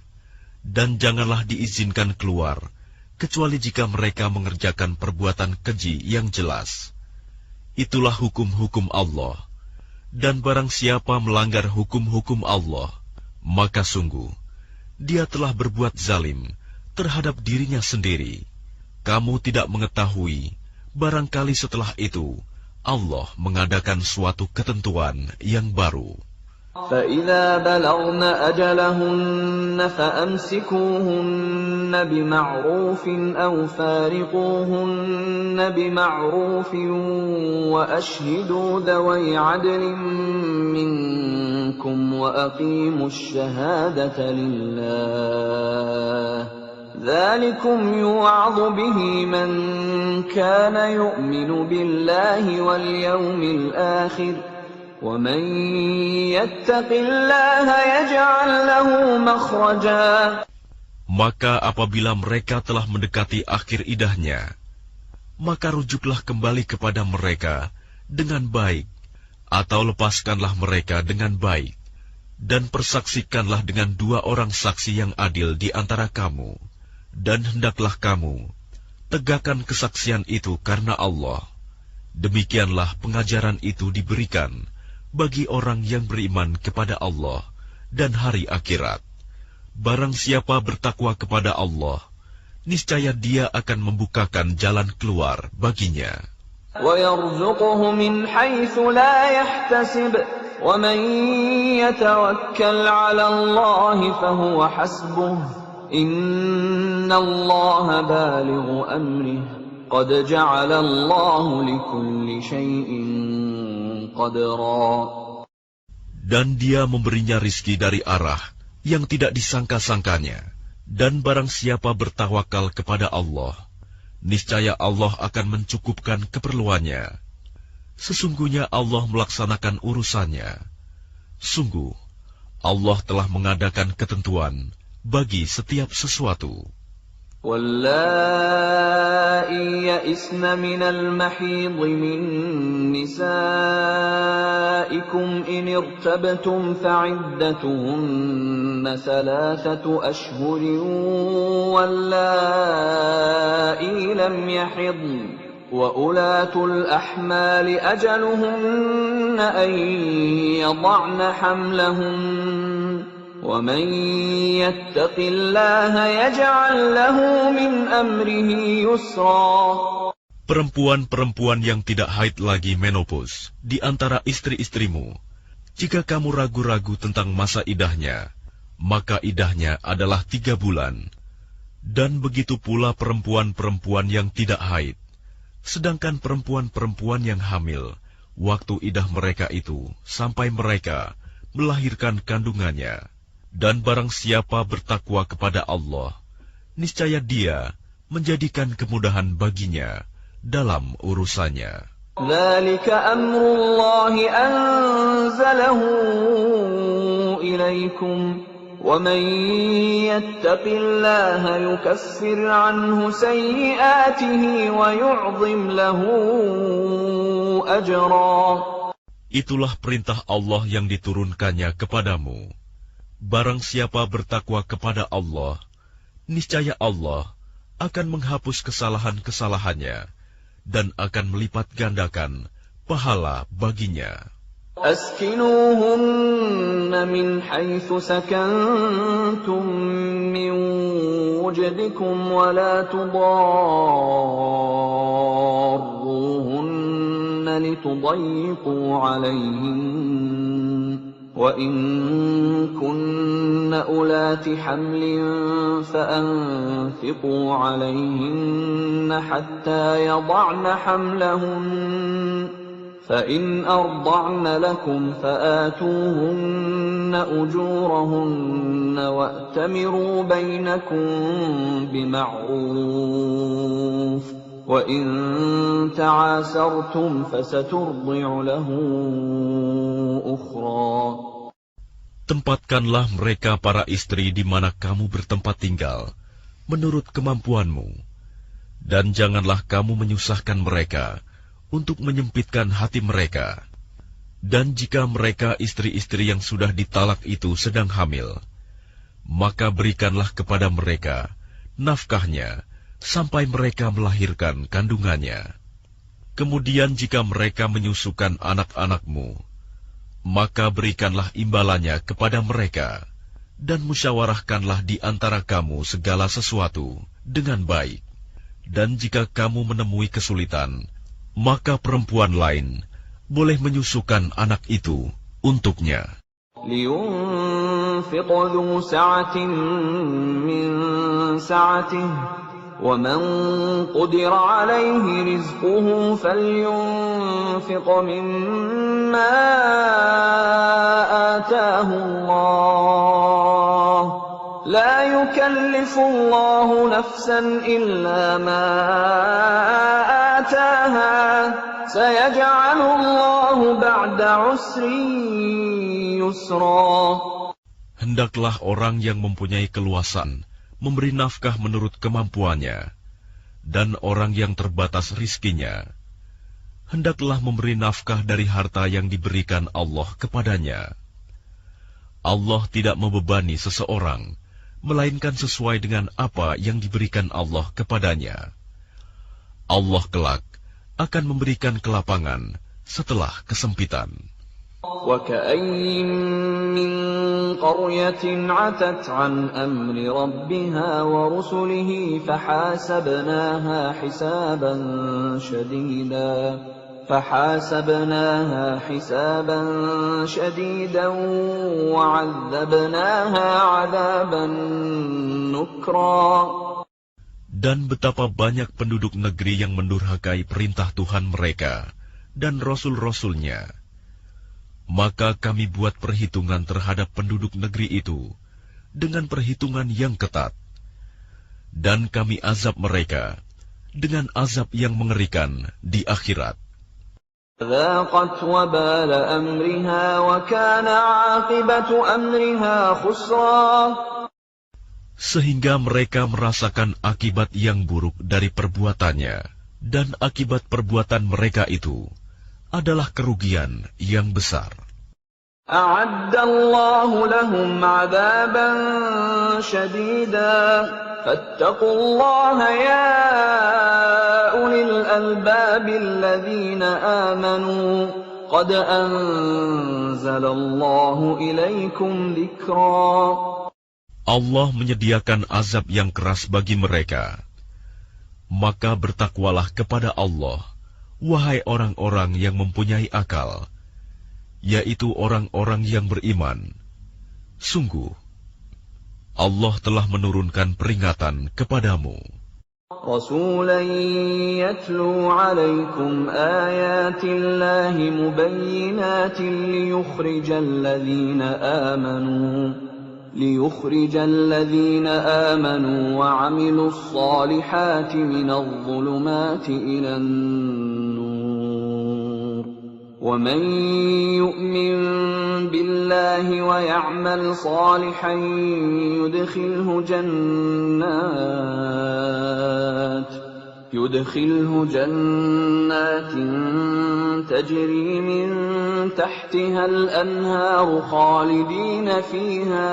dan janganlah diizinkan keluar, kecuali jika mereka mengerjakan perbuatan keji yang jelas. Itulah hukum-hukum Allah. Dan barang siapa melanggar hukum-hukum Allah, maka sungguh, dia telah berbuat zalim terhadap dirinya sendiri. Kamu tidak mengetahui, barangkali setelah itu, Allah mengadakan suatu ketentuan yang baru. فَإِذَا بَلَغْنَ أَجَلَهُنَّ فَأَمْسِكُوهُنَّ بِمَعْرُوفٍ أَوْ فَارِقُوهُنَّ بِمَعْرُوفٍ وَأَشْهِدُوا ذَوَيْ عَدْلٍ مِّنكُمْ وَأَقِيمُوا الشَّهَادَةَ لِلَّهِ ذَلِكُمْ يُوعَظُ بِهِ مَن كَانَ يُؤْمِنُ بِاللَّهِ وَالْيَوْمِ الْآخِرِ وَمَن يَتَّقِ اللَّهَ يَجْعَل لَّهُ مَخْرَجًا. Maka apabila mereka telah mendekati akhir idahnya, maka rujuklah kembali kepada mereka dengan baik, atau lepaskanlah mereka dengan baik, dan persaksikanlah dengan 2 orang saksi yang adil di antara kamu, dan hendaklah kamu tegakkan kesaksian itu karena Allah. Demikianlah pengajaran itu diberikan bagi orang yang beriman kepada Allah dan hari akhirat. Barang siapa bertakwa kepada Allah, niscaya dia akan membukakan jalan keluar baginya. وَيَرْزُقْهُ مِنْ حَيْثُ لَا يَحْتَسِبُ وَمَنْ يَتَوَكَّلْ عَلَى اللَّهِ فَهُوَ حَسْبُهُ إِنَّ اللَّهَ بَالِغُ أَمْرِهِ قَدْ جَعَلَ اللَّهُ لِكُلِّ شَيْءٍ قَدْرًا. Dan dia memberinya rizki dari arah yang tidak disangka-sangkanya. Dan barang siapa bertawakal kepada Allah, niscaya Allah akan mencukupkan keperluannya. Sesungguhnya Allah melaksanakan urusannya. Sungguh, Allah telah mengadakan ketentuan bagi setiap sesuatu. وَاللَّائِي يَئِسْنَ مِنَ الْمَحِيضِ مِن نِّسَائِكُمْ إِنِ ارْتَبْتُمْ فَعِدَّتُهُنَّ 3 أشهر وَاللَّائِي لَمْ يَحِضْنَ وَأُولَاتُ الْأَحْمَالِ أَجَلُهُنَّ أَن يَضَعْنَ حَمْلَهُنَّ وَمَن يَتَّقِ اللَّهَ يَجْعَل لَّهُ مِنْ أَمْرِهِ يُسْرًا. Perempuan-perempuan yang tidak haid lagi menopause di antara istri-istrimu, jika kamu ragu-ragu tentang masa idahnya, maka idahnya adalah 3 bulan. Dan begitu pula perempuan-perempuan yang tidak haid. Sedangkan perempuan-perempuan yang hamil, waktu idah mereka itu sampai mereka melahirkan kandungannya. Dan barang siapa bertakwa kepada Allah, niscaya dia menjadikan kemudahan baginya dalam urusannya. ذَلِكَ أَمْرُ اللَّهِ أَنزَلَهُ إِلَيْكُمْ وَمَن يَتَّقِ اللَّهَ يُكَفِّرْ عَنْهُ سَيِّئَاتِهِ وَيُعْظِمْ لَهُ أَجْرًا. Itulah perintah Allah yang diturunkannya kepadamu. Barang siapa bertakwa kepada Allah, niscaya Allah akan menghapus kesalahan-kesalahannya dan akan melipat gandakan pahala baginya. أسكنوهن من حيث سكنتم من وجدكم ولا تضاروهن لتضيقوا عليهن وإن كن أولات حمل فأنفقوا عليهن حتى يضعن حملهن فإن أرضعن لكم فآتوهن أجورهن وأتمروا بينكم بمعروف وإن تعاسرتم فسترضع له أخرى. Tempatkanlah mereka para istri di mana kamu bertempat tinggal, menurut kemampuanmu, dan janganlah kamu menyusahkan mereka untuk menyempitkan hati mereka. Dan jika mereka istri-istri yang sudah ditalak itu sedang hamil, maka berikanlah kepada mereka nafkahnya sampai mereka melahirkan kandungannya. Kemudian jika mereka menyusukan anak-anakmu, maka berikanlah imbalannya kepada mereka, dan musyawarahkanlah di antara kamu segala sesuatu dengan baik. Dan jika kamu menemui kesulitan, maka perempuan lain boleh menyusukan anak itu untuknya. لينفق ذو سعة من سعته ومن قدر عليه رزقه فلينفق مما آتاه الله لا يكلف الله نفسا إلا ما آتاها سيجعل الله بعد عسر يسرا. Hendaklah orang yang mempunyai keluasan memberi nafkah menurut kemampuannya, dan orang yang terbatas rizkinya hendaklah memberi nafkah dari harta yang diberikan Allah kepadanya. Allah tidak membebani seseorang melainkan sesuai dengan apa yang diberikan Allah kepadanya. Allah kelak akan memberikan kelapangan setelah kesempitan. وَكَأَيِّن مِّن قَرْيَةٍ عَتَتْ عَنْ أَمْرِ رَبِّهَا وَرُسُلِهِ فحاسبناها حسابا شديدا وعذبناها عذابا نكرا. Dan betapa banyak penduduk negeri yang mendurhakai perintah Tuhan mereka dan Rasul-Rasulnya. Maka kami buat perhitungan terhadap penduduk negeri itu dengan perhitungan yang ketat. Dan kami azab mereka dengan azab yang mengerikan di akhirat. ذاقت وبال أمرها وكان عاقبة أمرها خسرا. Sehingga mereka merasakan akibat yang buruk dari perbuatannya, dan akibat perbuatan mereka itu adalah kerugian yang besar. أعد الله لهم عذابا شديدا فاتقوا الله يا أولي الألباب الذين آمنوا قد أنزل الله إليكم ذكرا. Allah menyediakan azab yang keras bagi mereka. Maka bertakwalah kepada Allah, wahai orang-orang yang mempunyai akal, yaitu orang-orang yang beriman. Sungguh, Allah telah menurunkan peringatan kepadamu. رسولا يتلو عليكم آيات الله مبينات ليخرج الذين آمنوا وعملوا الصالحات من الظلمات إلى النور ومن يؤمن بالله ويعمل صالحا يدخله جنات تجري من تحتها الأنهار خالدين فيها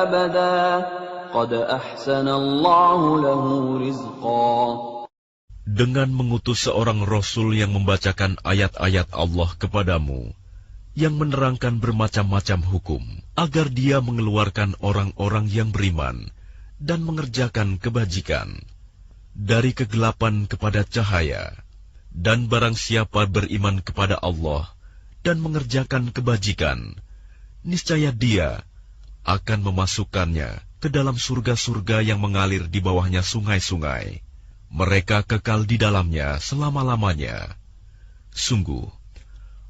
أبدا قد أحسن الله له رزقا. Dengan mengutus seorang Rasul yang membacakan ayat-ayat Allah kepadamu, yang menerangkan bermacam-macam hukum, agar dia mengeluarkan orang-orang yang beriman dan mengerjakan kebajikan dari kegelapan kepada cahaya. Dan barang siapa beriman kepada Allah dan mengerjakan kebajikan, niscaya dia akan memasukkannya ke dalam surga-surga yang mengalir di bawahnya sungai-sungai. Mereka kekal di dalamnya selama-lamanya. Sungguh,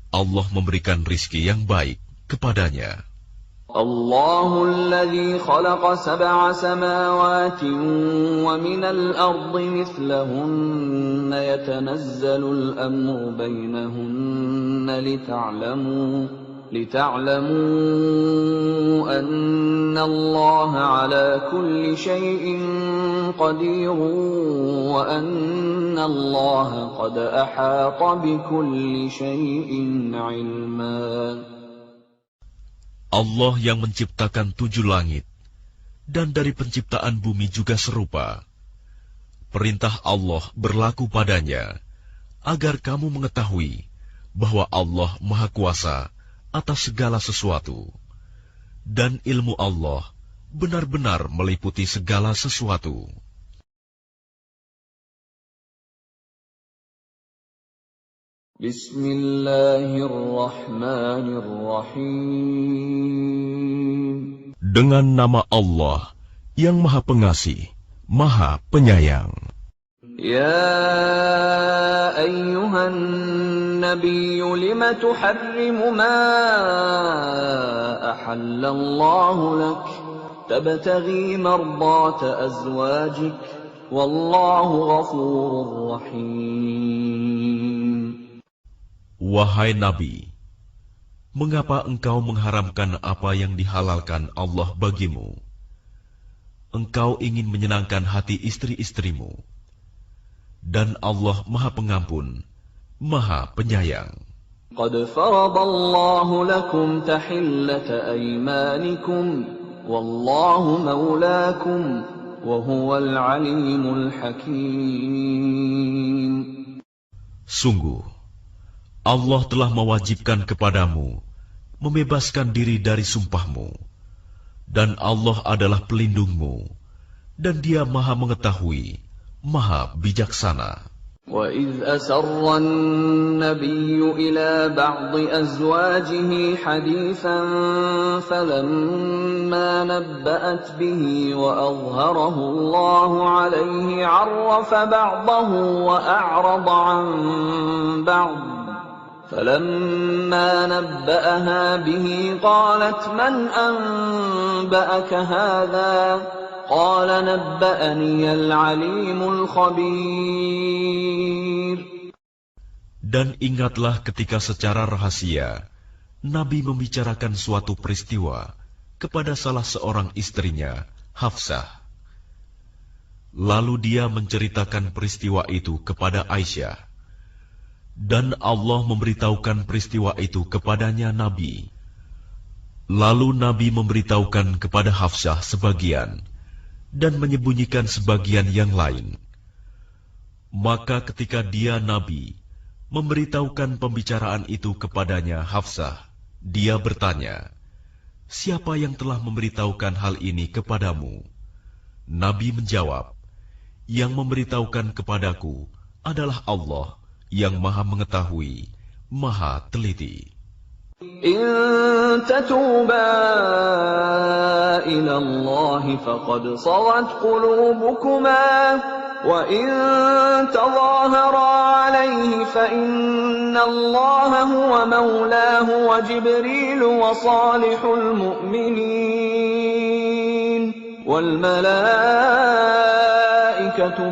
Allah memberikan rizki yang baik kepadanya. الله الذي خلق 7 سماوات ومن الأرض مثلهن يتنزل الأمر بينهن لتعلموا أن الله على كل شيء قدير وأن الله قد أحاط بكل شيء علما. Allah yang menciptakan 7 langit, dan dari penciptaan bumi juga serupa. Perintah Allah berlaku padanya, agar kamu mengetahui bahwa Allah Maha Kuasa atas segala sesuatu, dan ilmu Allah benar-benar meliputi segala sesuatu. Bismillahirrahmanirrahim. Dengan nama Allah yang Maha Pengasih, Maha Penyayang. Ya ayyuhan nabiyyu lima tuharrimu ma ahallallahu lak tabtaghi mardata azwajik wallahu ghafurur rahim. Wahai Nabi, mengapa engkau mengharamkan apa yang dihalalkan Allah bagimu? Engkau ingin menyenangkan hati istri-istrimu, dan Allah Maha Pengampun, Maha Penyayang. Qad faradallahu lakum tahillata aymanikum, wallahu maulakum, wa huwal alimul hakim. Sungguh, Allah telah mewajibkan kepadamu membebaskan diri dari sumpahmu, dan Allah adalah pelindungmu, dan Dia Maha Mengetahui, Maha Bijaksana. وَإِذْ أَسَرَّ النَّبِيُّ إِلَى بَعْضِ أَزْوَاجِهِ حَدِيثًا فَلَمَّا نَبَّأَتْ بِهِ وَأَظْهَرَهُ اللَّهُ عَلَيْهِ عَرَّفَ بَعْضَهُ وَأَعْرَضَ عَنْ بَعْضٍ فَلَمَّا نَبَّأَهَا بِهِ قَالَتْ مَنْ أَنْبَأَكَ هَذَا قَالَ نَبَّأَنِيَ الْعَلِيمُ الْخَبِيرُ. Dan ingatlah ketika secara rahasia Nabi membicarakan suatu peristiwa kepada salah seorang istrinya, Hafsah. Lalu dia menceritakan peristiwa itu kepada Aisyah. Dan Allah memberitahukan peristiwa itu kepadanya Nabi. Lalu Nabi memberitahukan kepada Hafsah sebagian, dan menyembunyikan sebagian yang lain. Maka ketika dia Nabi memberitahukan pembicaraan itu kepadanya Hafsah, dia bertanya, "Siapa yang telah memberitahukan hal ini kepadamu?" Nabi menjawab, "Yang memberitahukan kepadaku adalah Allah yang Maha Mengetahui, Maha Teliti." إن تتوبا إلى الله فقد صغت قلوبكما وإن تظاهرا عليه فإن الله هو مولاه وجبريل وصالح المؤمنين والملائكة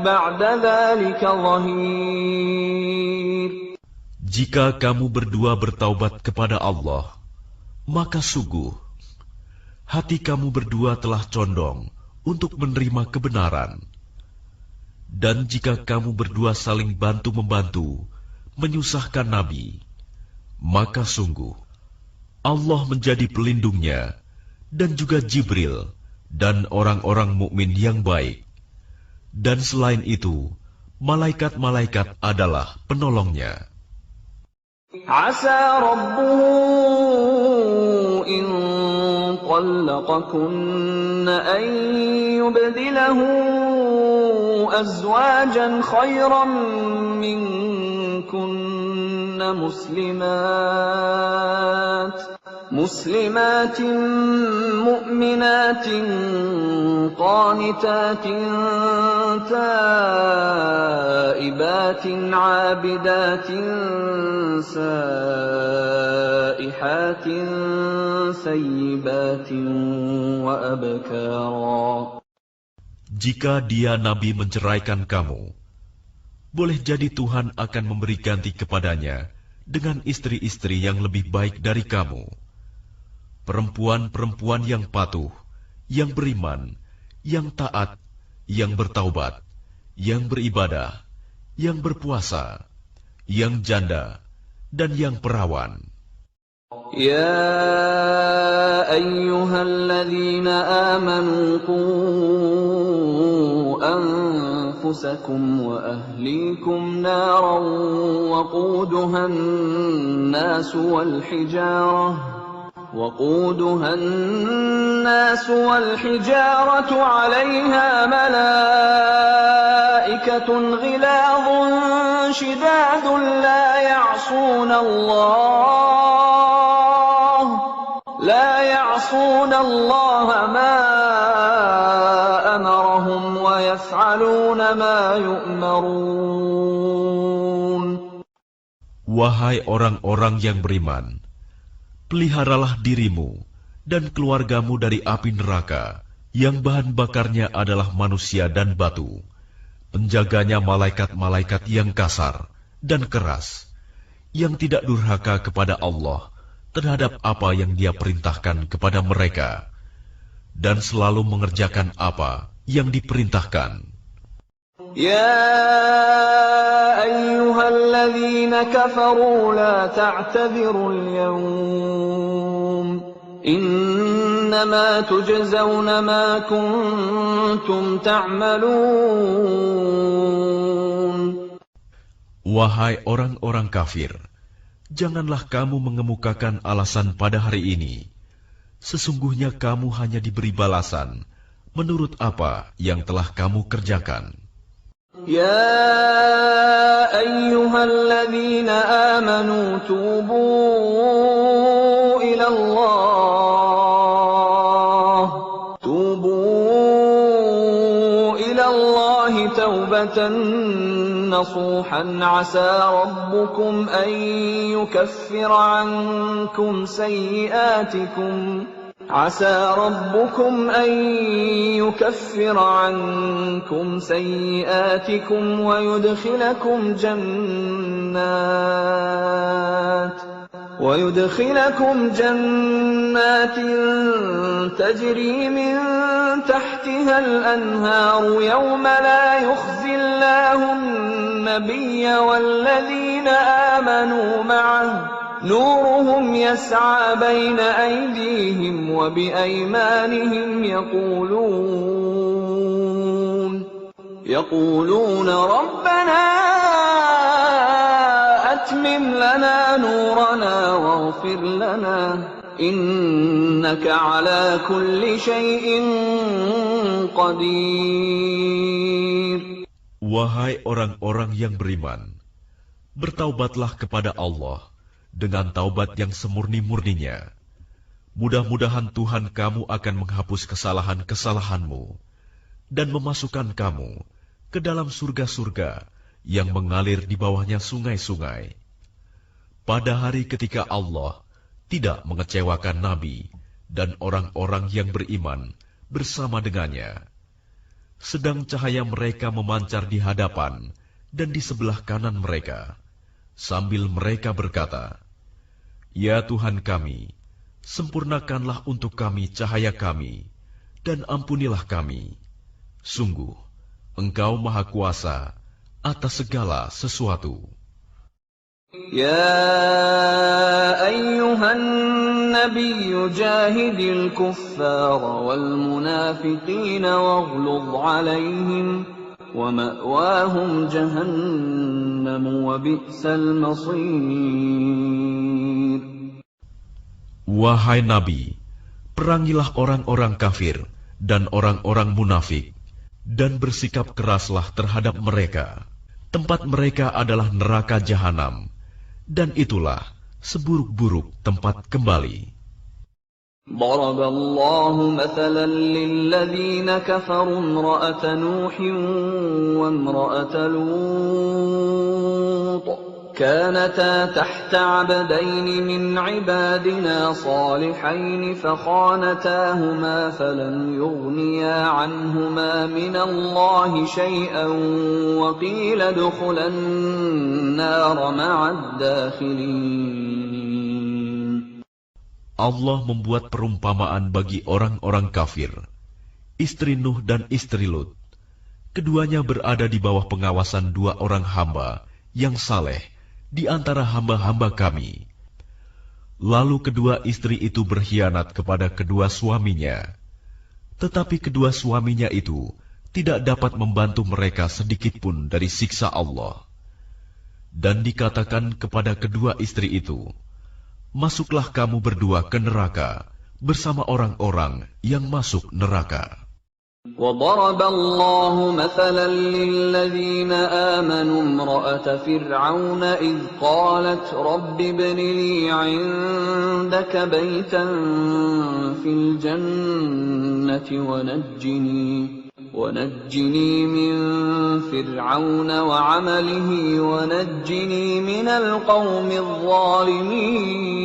بعد ذلك ظهير. Jika kamu berdua bertaubat kepada Allah, maka sungguh hati kamu berdua telah condong untuk menerima kebenaran. Dan jika kamu berdua saling bantu-membantu menyusahkan Nabi, maka sungguh Allah menjadi pelindungnya, dan juga Jibril dan orang-orang mukmin yang baik. Dan selain itu, malaikat-malaikat adalah penolongnya. Asa rabbuhu in طلقكن أن يبدله أزواجا خيرا منكن مسلمات مؤمنات قانتات تائبات عابدات سائحات ثيبات وأبكارا. Jika dia Nabi menceraikan kamu, boleh jadi Tuhan akan memberi ganti kepadanya dengan istri-istri yang lebih baik dari kamu. Perempuan-perempuan yang patuh, yang beriman, yang taat, yang bertaubat, yang beribadah, yang berpuasa, yang janda, dan yang perawan. Ya ayyuhalladzina amanu qu anfusakum wa ahlikum naran waquduha الناس والحجارة عليها ملائكة غلاظ شداد لا يعصون الله ما أمرهم ويفعلون ما يؤمرون. Wahai orang-orang yang beriman, peliharalah dirimu dan keluargamu dari api neraka yang bahan bakarnya adalah manusia dan batu. Penjaganya malaikat-malaikat yang kasar dan keras, yang tidak durhaka kepada Allah terhadap apa yang Dia perintahkan kepada mereka, dan selalu mengerjakan apa yang diperintahkan. Ya ayyuhalladzina kafaru la ta'tadhirul yawm innama tujzawna ma kuntum ta'malun. Wahai orang-orang kafir, janganlah kamu mengemukakan alasan pada hari ini. Sesungguhnya kamu hanya diberi balasan menurut apa yang telah kamu kerjakan. Ya ayyuhalladzina amanu tubu ilallahi taubatan nasuhan asa rabbukum an yukaffira ankum sayyi'atikum عسى ربكم أن يكفر عنكم سيئاتكم ويدخلكم جنات تجري من تحتها الأنهار يوم لا يخزي الله النبي والذين آمنوا معه نورهم يسعى بين أيديهم وبأيمانهم يقولون ربنا أتمم لنا نورنا واغفر لنا إنك على كل شيء قدير. Wahai orang-orang yang beriman, bertaubatlah kepada Allah dengan taubat yang semurni-murninya. Mudah-mudahan Tuhan kamu akan menghapus kesalahan-kesalahanmu dan memasukkan kamu ke dalam surga-surga yang mengalir di bawahnya sungai-sungai. Pada hari ketika Allah tidak mengecewakan Nabi dan orang-orang yang beriman bersama dengannya, sedang cahaya mereka memancar di hadapan dan di sebelah kanan mereka, sambil mereka berkata, Ya Tuhan kami, sempurnakanlah untuk kami cahaya kami, dan ampunilah kami. Sungguh, Engkau Maha Kuasa atas segala sesuatu. يا أيها النبي جاهد الكفار والمنافقين واغلظ عليهم ومأواهم جهنم وبئس المصير. Wahai Nabi, perangilah orang-orang kafir dan orang-orang munafik, dan bersikap keraslah terhadap mereka. Tempat mereka adalah neraka jahanam, dan itulah seburuk-buruk tempat kembali. ضرب الله مثلا للذين كفروا امرأة نوح وامرأة لوط كانتا تحت عبدين من عبادنا صالحين فخانتاهما فلم يغنيا عنهما من الله شيئا وقيل ادخلا النار مع الداخلين. Allah membuat perumpamaan bagi orang-orang kafir, istri Nuh dan istri Lut. Keduanya berada di bawah pengawasan dua orang hamba yang saleh di antara hamba-hamba kami. Lalu kedua istri itu berkhianat kepada kedua suaminya. Tetapi kedua suaminya itu tidak dapat membantu mereka sedikitpun dari siksa Allah. Dan dikatakan kepada kedua istri itu, masuklah kamu berdua ke neraka bersama orang-orang yang masuk neraka. وضرب الله مثلا للذين آمنوا امرأة فرعون إذ قالت رب ابن لي عندك بيتا في الجنة ونجني من فرعون وعمله ونجني من القوم الظالمين.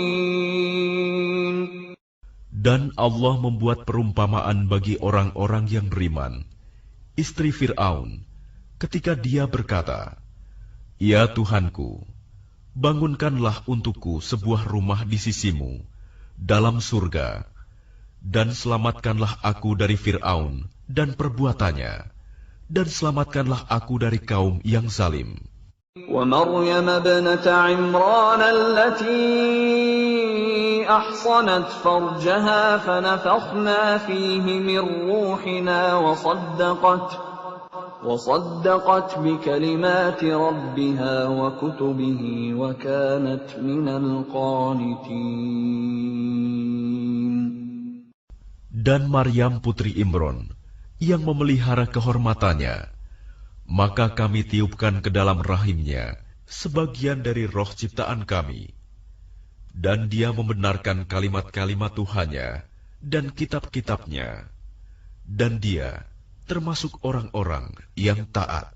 Dan Allah membuat perumpamaan bagi orang-orang yang beriman, istri Fir'aun, ketika dia berkata, "Ya Tuhanku, bangunkanlah untukku sebuah rumah di sisimu, dalam surga, dan selamatkanlah aku dari Fir'aun dan perbuatannya, dan selamatkanlah aku dari kaum yang zalim." ومريم ابنة عمران التي أحصنت فرجها فنفخنا فيه من روحنا وصدقت بكلمات ربها وكتبه وكانت من القانتين. Dan Maryam putri Imron yang memelihara kehormatannya, maka kami tiupkan ke dalam rahimnya sebagian dari roh ciptaan kami, dan dia membenarkan kalimat-kalimat Tuhannya dan kitab-kitabnya, dan dia termasuk orang-orang yang taat.